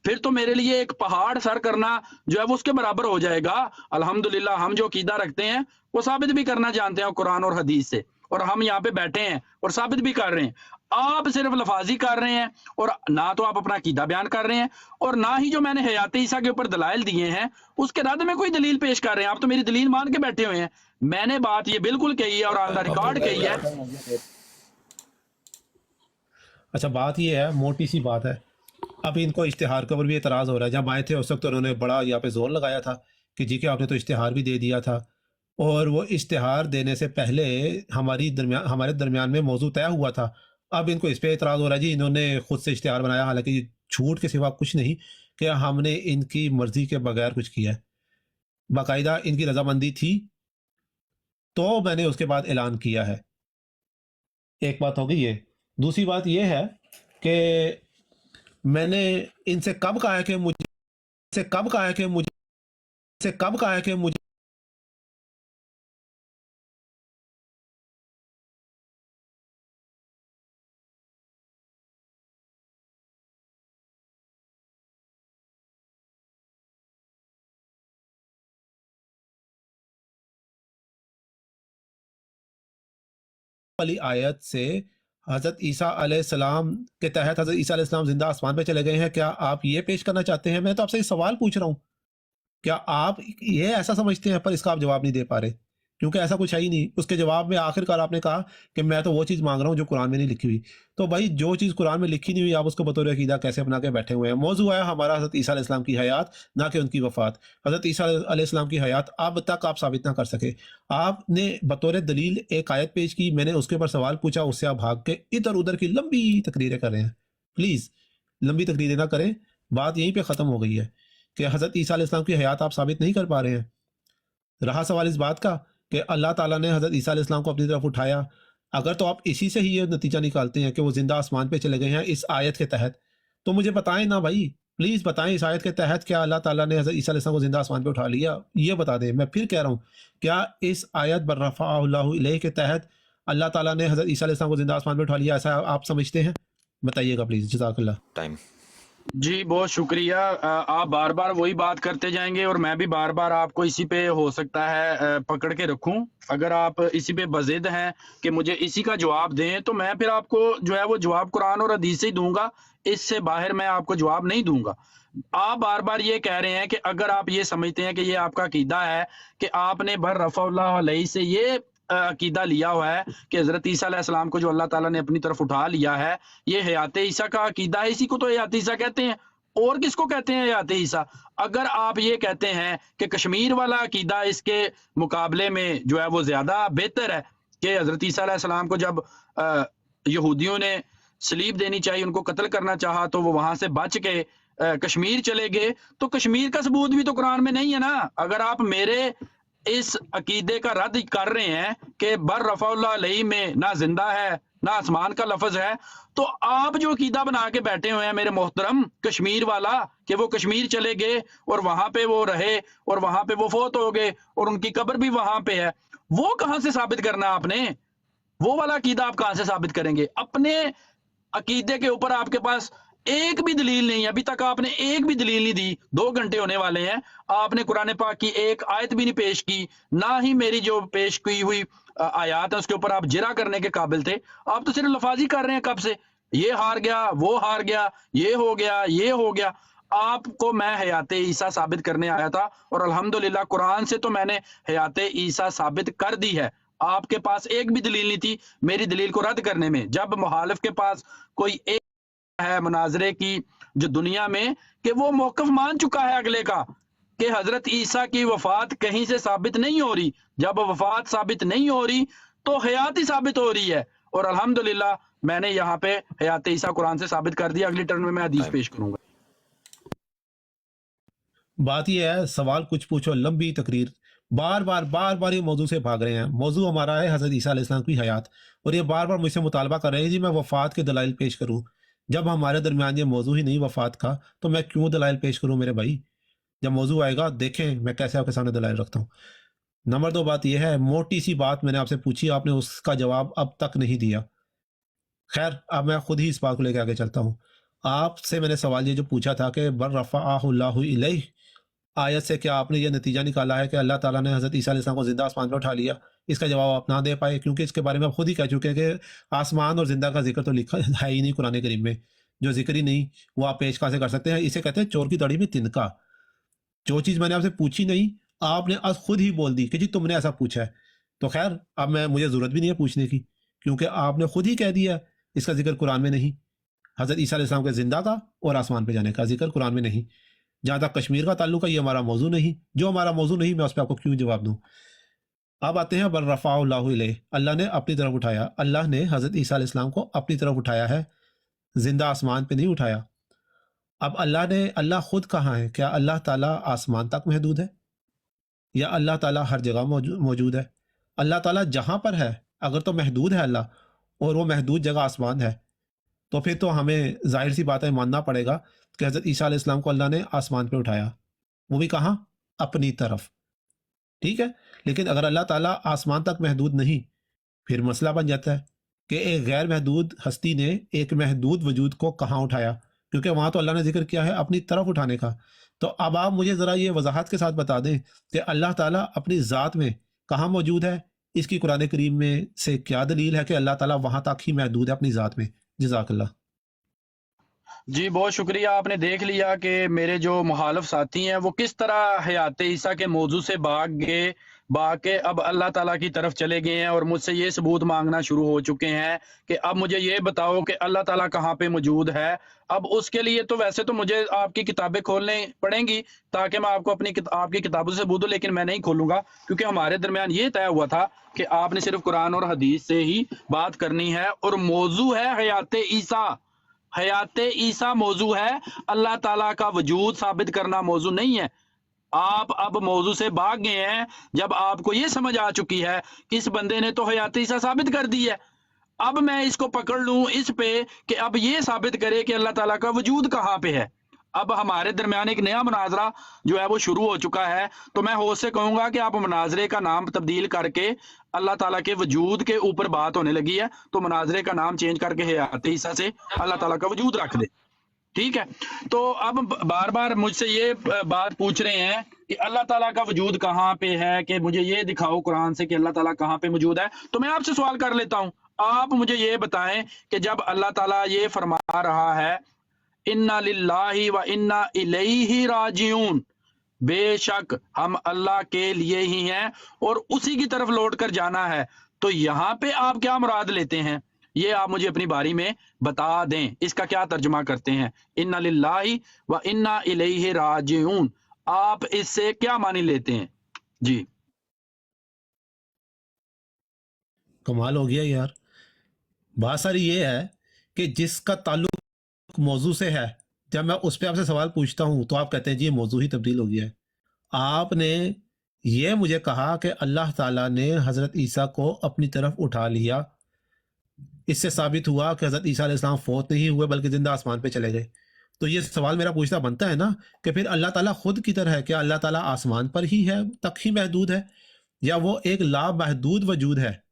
फिर तो मेरे लिए एक पहाड़ सर करना जो है वो उसके बराबर हो जाएगा। अल्हम्दुलिल्लाह हम जो अकीदा रखते हैं वो साबित भी करना जानते हैं कुरान और हदीस से, और हम यहाँ पे बैठे हैं और साबित भी कर रहे हैं। आप सिर्फ लफाजी कर रहे हैं और ना तो आप अपना अकीदा बयान कर रहे हैं और ना ही जो मैंने हयात ईसा के ऊपर दलाइल दिए हैं उसके रद्द में कोई दलील पेश कर रहे हैं। आप तो मेरी दलील मान के बैठे हुए हैं। मैंने बात ये बिल्कुल कही है और ऑन द रिकॉर्ड कही है। अच्छा, बात ये है, मोटी सी बात है। अब इनको इश्तिहार के ऊपर भी एतराज़ हो रहा है। जब आए थे उस वक्त उन्होंने बड़ा यहाँ पे जोर लगाया था कि जी के आपने तो इश्तिहार भी दे दिया था, और वो इश्तिहार देने से पहले हमारे दरमियान में मौजू तय हुआ था। अब इनको इस पे एतराज़ हो रहा है जी इन्होंने खुद से इश्तिहार बनाया, हालांकि ये झूठ के सिवा कुछ नहीं कि हमने इनकी मर्जी के बगैर कुछ किया है। बाकायदा इनकी रजामंदी थी तो मैंने उसके बाद ऐलान किया है। एक बात हो गई ये। दूसरी बात ये है कि मैंने इनसे कब कहा है कि मुझे वाली आयत से हज़रत ईसा अलैहिस्सलाम के तहत हज़रत ईसा अलैहिस्सलाम जिंदा आसमान पे चले गए हैं, क्या आप ये पेश करना चाहते हैं? मैं तो आपसे ये सवाल पूछ रहा हूँ, क्या आप ये ऐसा समझते हैं? पर इसका आप जवाब नहीं दे पा रहे क्योंकि ऐसा कुछ है ही नहीं। उसके जवाब में आखिरकार आपने कहा कि मैं तो वो चीज़ मांग रहा हूँ जो कुरान में नहीं लिखी हुई। तो भाई जो चीज़ कुरान में लिखी नहीं हुई आप उसको बतौर अकीदा कैसे बना के बैठे हुए हैं? मौजू है हमारा हज़रत ईसा अलैहिस्सलाम की हयात, ना कि उनकी वफ़ात। हज़रत ईसा अलैहिस्सलाम की हयात अब तक आप साबित ना कर सके। आपने बतौर दलील एक आयत पेश की, मैंने उसके ऊपर सवाल पूछा, उससे आप भाग के इधर उधर की लंबी तकरीरें कर रहे हैं। प्लीज़ लंबी तकरीरें ना करें, बात यहीं पर ख़त्म हो गई है कि हज़रत ईसा अलैहिस्सलाम की हयात आप साबित नहीं कर पा रहे हैं। रहा सवाल इस बात का कि अल्लाह ताला ने हज़रत ईसा अलैहिस्सलाम को अपनी तरफ उठाया, अगर तो आप इसी से ही ये नतीजा निकालते हैं कि वो जिंदा आसमान पे चले गए हैं इस आयत के तहत, तो मुझे बताएं ना भाई, प्लीज़ बताएं इस आयत के तहत क्या अल्लाह ताला ने हज़रत ईसा अलैहिस्सलाम को जिंदा आसमान पे उठा लिया? ये बता दें। मैं फिर कह रहा हूँ, क्या इस आयत बर्रफ़अहु इलैहि के तहत अल्लाह ताला ने हज़रत ईसा अलैहिस्सलाम को जिंदा आसमान पे उठा लिया, ऐसा आप समझते हैं? बताइएगा प्लीज़, जज़ाकल्लाह। टाइम। जी बहुत शुक्रिया। आप बार बार वही बात करते जाएंगे और मैं भी बार बार आपको इसी पे हो सकता है पकड़ के रखूं। अगर आप इसी पे बज़िद हैं कि मुझे इसी का जवाब दें तो मैं फिर आपको जो है वो जवाब कुरान और हदीस से ही दूंगा, इससे बाहर मैं आपको जवाब नहीं दूंगा। आप बार बार ये कह रहे हैं कि अगर आप ये समझते हैं कि ये आपका अकीदा है कि आपने बर्रफ़अहु अलैहि से ये अकीदा लिया हुआ है कि हज़रत ईसा अलैहिस्सलाम को जो अल्लाह ताला ने अपनी तरफ उठा लिया है, ये हयात ईसा का अकीदा है, इसी को तो हयात ईसा कहते हैं। और किसको कहते हैं हयात ईसा? अगर आप ये कहते हैं कि कश्मीर वाला अकीदा इसके मुकाबले में जो है वो ज़्यादा बेहतर है कि हज़रत ईसा अलैहिस्सलाम को जब यहूदियों ने सलीब देनी चाहिए, उनको कत्ल करना चाहा, तो वो वहाँ से बच के कश्मीर चले गए, तो कश्मीर का सबूत भी तो कुरान में नहीं है ना। अगर आप मेरे इस अकीदे का रद्द कर रहे हैं कि बर्रफ़अहु अलैहि में ना जिंदा है ना आसमान का लफ्ज है, तो आप जो अकीदा बना के बैठे हुए हैं मेरे मोहतरम, कश्मीर वाला, कि वो कश्मीर चले गए और वहां पे वो रहे और वहां पे वो फोत हो गए और उनकी कब्र भी वहां पे है, वो कहां से साबित करना आपने? वो वाला अकीदा आप कहां से साबित करेंगे? अपने अकीदे के ऊपर आपके पास एक भी दलील नहीं है। अभी तक आपने एक भी दलील नहीं दी। 2 घंटे होने वाले हैं, आपने कुरान पाक की एक आयत भी नहीं पेश की, ना ही मेरी जो पेश की हुई आयत है उसके ऊपर आप जिरा करने के काबिल थे। आप तो सिर्फ लफाजी कर रहे हैं कब से, ये हार गया, वो हार गया, ये हो गया, ये हो गया। आपको मैं हयात ईसा साबित करने आया था और अल्हम्दुलिल्लाह कुरान से तो मैंने हयात ईसा साबित कर दी है। आपके पास एक भी दलील नहीं थी मेरी दलील को रद्द करने में। जब मुखालिफ के पास कोई एक है मुनाजरे की जो दुनिया में कि वो मौकफ मान चुका है अगले का कि हजरत ईसा की वफात कहीं से साबित नहीं हो रही, जब वफात साबित नहीं हो रही तो हयात ही साबित हो रही है। और अल्हम्दुलिल्लाह मैंने यहाँ पे हयात ईसा कुरान से साबित कर दिया। अगली टर्न में मैं हदीस पेश करूंगा। बात ये है, सवाल कुछ पूछो, लंबी तकरीर, बार बार ये मौजू से भाग रहे हैं। मौजू हमारा है हज़रत ईसा अलैहिस्सलाम की हयात, और ये बार बार मुझसे मुतालबा कर रहे हैं जी मैं वफ़ात के दलाइल पेश करूं। जब हमारे दरमियान ये मौजू ही नहीं वफ़ात का, तो मैं क्यों दलाइल पेश करूं मेरे भाई? जब मौजू आएगा देखें मैं कैसे आपके सामने दलाइल रखता हूँ। नंबर 2 बात यह है, मोटी सी बात मैंने आपसे पूछी, आपने उसका जवाब अब तक नहीं दिया। खैर अब मैं खुद ही इस बात को लेकर आगे चलता हूँ। आपसे मैंने सवाल ये जो पूछा था कि बल रफ़अहुल्लाहु इलैहि, आयत से क्या आपने ये नतीजा निकाला है कि अल्लाह ताला ने हज़रत ईसा अलैहिस्सलाम को ज़िंदा आसमान पर उठा लिया? इसका जवाब आप ना दे पाए, क्योंकि इसके बारे में आप खुद ही कह चुके हैं कि आसमान और ज़िंदा का ज़िक्र तो लिखा है ही नहीं कुरान करीम में। जो ज़िक्र ही नहीं, वो आप पेश कहाँ से कर सकते हैं? इसे कहते हैं चोर की दाढ़ी में तिनका। जो चीज़ मैंने आपसे पूछी नहीं, आपने आज खुद ही बोल दी कि जी तुमने ऐसा पूछा है। तो खैर अब मुझे ज़रूरत भी नहीं है पूछने की, क्योंकि आपने खुद ही कह दिया इसका ज़िक्र कुरान में नहीं। हज़रत ईसा अलैहिस्सलाम के ज़िंदा का और आसमान पे जाने का ज़िक्र कुरान में नहीं। जहाँ तक कश्मीर का ताल्लुक है, ये हमारा मौजू नहीं। जो हमारा मौजू नहीं, मैं उस पर आपको क्यों जवाब दूँ? अब आते हैं बल रफ़अहुल्लाहु इलैहि, अल्लाह ने अपनी तरफ उठाया। अल्लाह ने हज़रत ईसा अलैहिस्सलाम को अपनी तरफ उठाया है, ज़िंदा आसमान पे नहीं उठाया। अब अल्लाह खुद कहाँ है? क्या अल्लाह ताला आसमान तक महदूद है, या अल्लाह ताला हर जगह मौजूद है? अल्लाह ताला जहाँ पर है, अगर तो महदूद है अल्लाह, और वो महदूद जगह आसमान है, तो फिर तो हमें जाहिर सी बात है मानना पड़ेगा कि हज़रत ईसा अलैहिस्सलाम को अल्लाह ने आसमान पे उठाया। वो भी कहाँ? अपनी तरफ। ठीक है, लेकिन अगर अल्लाह ताला आसमान तक महदूद नहीं, फिर मसला बन जाता है कि एक गैर महदूद हस्ती ने एक महदूद वजूद को कहाँ उठाया, क्योंकि वहाँ तो अल्लाह ने जिक्र किया है अपनी तरफ उठाने का। तो अब आप मुझे ज़रा ये वजाहत के साथ बता दें कि अल्लाह ताला अपनी ज़ात में कहाँ मौजूद है? इसकी कुरान करीम में से क्या दलील है कि अल्लाह ताला वहाँ तक ही महदूद है अपनी ज़ात में? जज़ाकल्लाह। जी बहुत शुक्रिया, आपने देख लिया कि मेरे जो मुखालिफ साथी हैं वो किस तरह हयात ईसा के मौजू से भाग के अब अल्लाह ताला की तरफ चले गए हैं और मुझसे ये सबूत मांगना शुरू हो चुके हैं कि अब मुझे ये बताओ कि अल्लाह ताला कहाँ पे मौजूद है। अब उसके लिए तो वैसे तो मुझे आपकी किताबें खोलनी पड़ेंगी ताकि मैं आपको आपकी किताबों से सबूत दूं, लेकिन मैं नहीं खोलूंगा क्योंकि हमारे दरमियान ये तय हुआ था कि आपने सिर्फ कुरान और हदीस से ही बात करनी है और मौजू है हयात ईसा। हयात ईसा मौजू है, अल्लाह ताला का वजूद साबित करना मौजू नहीं है। आप अब मौजू से भाग गए हैं जब आपको ये समझ आ चुकी है कि इस बंदे ने तो हयात ईसा साबित कर दी है। अब मैं इसको पकड़ लूं इस पे कि अब ये साबित करे कि अल्लाह ताला का वजूद कहाँ पे है। अब हमारे दरमियान एक नया मुनाजरा जो है वो शुरू हो चुका है, तो मैं होस्ट से कहूंगा कि आप मुनाजरे का नाम तब्दील करके, अल्लाह ताला के वजूद के ऊपर बात होने लगी है तो मुनाजरे का नाम चेंज करके हयात ईसा से अल्लाह ताला का वजूद रख दे। ठीक है, तो अब बार बार मुझसे ये बात पूछ रहे हैं कि अल्लाह ताला का वजूद कहाँ पे है, कि मुझे ये दिखाओ कुरान से कि अल्लाह ताला कहाँ पे मौजूद है। तो मैं आपसे सवाल कर लेता हूँ, आप मुझे ये बताएं कि जब अल्लाह ताला ये फरमा रहा है इन्ना लिल्लाहि व इन्ना इलैहि राजिऊन, बेशक हम अल्लाह के लिए ही हैं और उसी की तरफ लौट कर जाना है, तो यहाँ पे आप क्या मुराद लेते हैं? ये आप मुझे अपनी बारी में बता दें, इसका क्या तर्जुमा करते हैं? इन्ना लिल्लाहि व इन्ना इलैहि राजिऊन, आप इससे क्या मानी लेते हैं? जी कमाल हो गया यार। बात सारी ये है कि जिसका ताल्लुक मौजू से है, जब मैं उस पर आपसे सवाल पूछता हूँ तो आप कहते हैं जी ये मौजू ही तब्दील हो गया है। आपने ये मुझे कहा कि अल्लाह ताला ने हज़रत ईसा को अपनी तरफ उठा लिया, इससे साबित हुआ कि हज़रत ईसा अलैहिस्सलाम फौत नहीं हुए बल्कि जिंदा आसमान पे चले गए। तो ये सवाल मेरा पूछना बनता है ना कि फिर अल्लाह ताला खुद की तरह है, क्या अल्लाह ताला आसमान पर ही है, तक ही महदूद है, या वो एक लामहदूद वजूद है?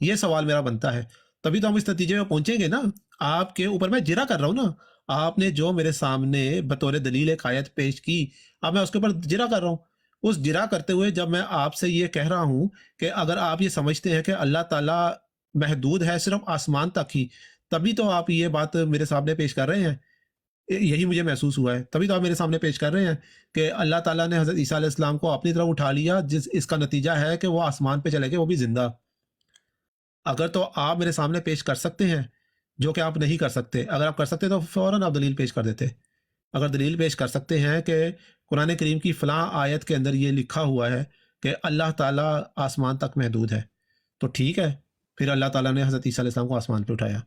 ये सवाल मेरा बनता है। तभी तो हम इस नतीजे में पहुंचेंगे ना। आपके ऊपर मैं जिरा कर रहा हूं ना, आपने जो मेरे सामने बतौर दलील एक आयत पेश की, अब मैं उसके ऊपर जिरा कर रहा हूं। उस जिरा करते हुए जब मैं आपसे ये कह रहा हूं कि अगर आप ये समझते हैं कि अल्लाह ताला महदूद है सिर्फ आसमान तक ही, तभी तो आप ये बात मेरे सामने पेश कर रहे हैं। यही मुझे महसूस हुआ है, तभी तो आप मेरे सामने पेश कर रहे हैं कि अल्लाह ताला ने हज़रत ईसा अलैहिस्सलाम को अपनी तरफ उठा लिया, जिस इसका नतीजा है कि वो आसमान पे चले गए, वो भी जिंदा। अगर तो आप मेरे सामने पेश कर सकते हैं, जो कि आप नहीं कर सकते, अगर आप कर सकते तो फ़ौरन आप दलील पेश कर देते। अगर दलील पेश कर सकते हैं कि कुरान करीम की फ़लाँ आयत के अंदर ये लिखा हुआ है कि अल्लाह ताला आसमान तक महदूद है, तो ठीक है, फिर अल्लाह ताला ने हज़रत ईसा अलैहिस्सलाम को आसमान पे उठाया।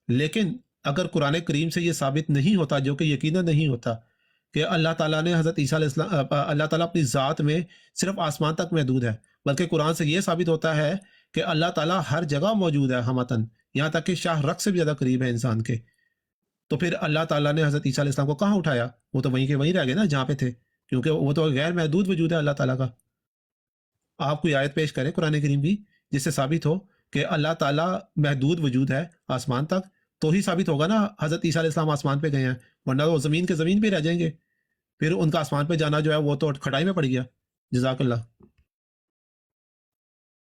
लेकिन अगर कुरान करीम से ये साबित नहीं होता, जो कि यकीनन नहीं होता, کہ اللہ تعالیٰ نے حضرت عیسیٰ علیہ السلام اللہ تعالیٰ اپنی ذات میں صرف آسمان تک محدود ہے، بلکہ قرآن سے یہ ثابت ہوتا ہے کہ اللہ تعالیٰ ہر جگہ موجود ہے ہمتن، یہاں تک کہ شاہ رخ سے بھی زیادہ قریب ہے انسان کے. تو پھر اللہ تعالیٰ نے حضرت عیسیٰ علیہ السلام کو کہاں اٹھایا؟ وہ تو وہیں کے وہیں رہ گئے نا جہاں پہ تھے، کیونکہ وہ تو غیر محدود وجود ہے اللہ تعالیٰ کا. آپ کوئی آیت پیش کریں قرآن کریم کی جس سے ثابت ہو کہ اللہ تعالیٰ محدود وجود ہے آسمان تک، تو ہی ثابت ہوگا نا حضرت عیسیٰ علیہ السلام آسمان پہ گئے ہیں، ورنہ وہ زمین کے زمین پہ رہ جائیں گے، پھر ان کا آسمان پہ جانا جو ہے وہ تو کھٹائی میں پڑ گیا. جزاک اللہ.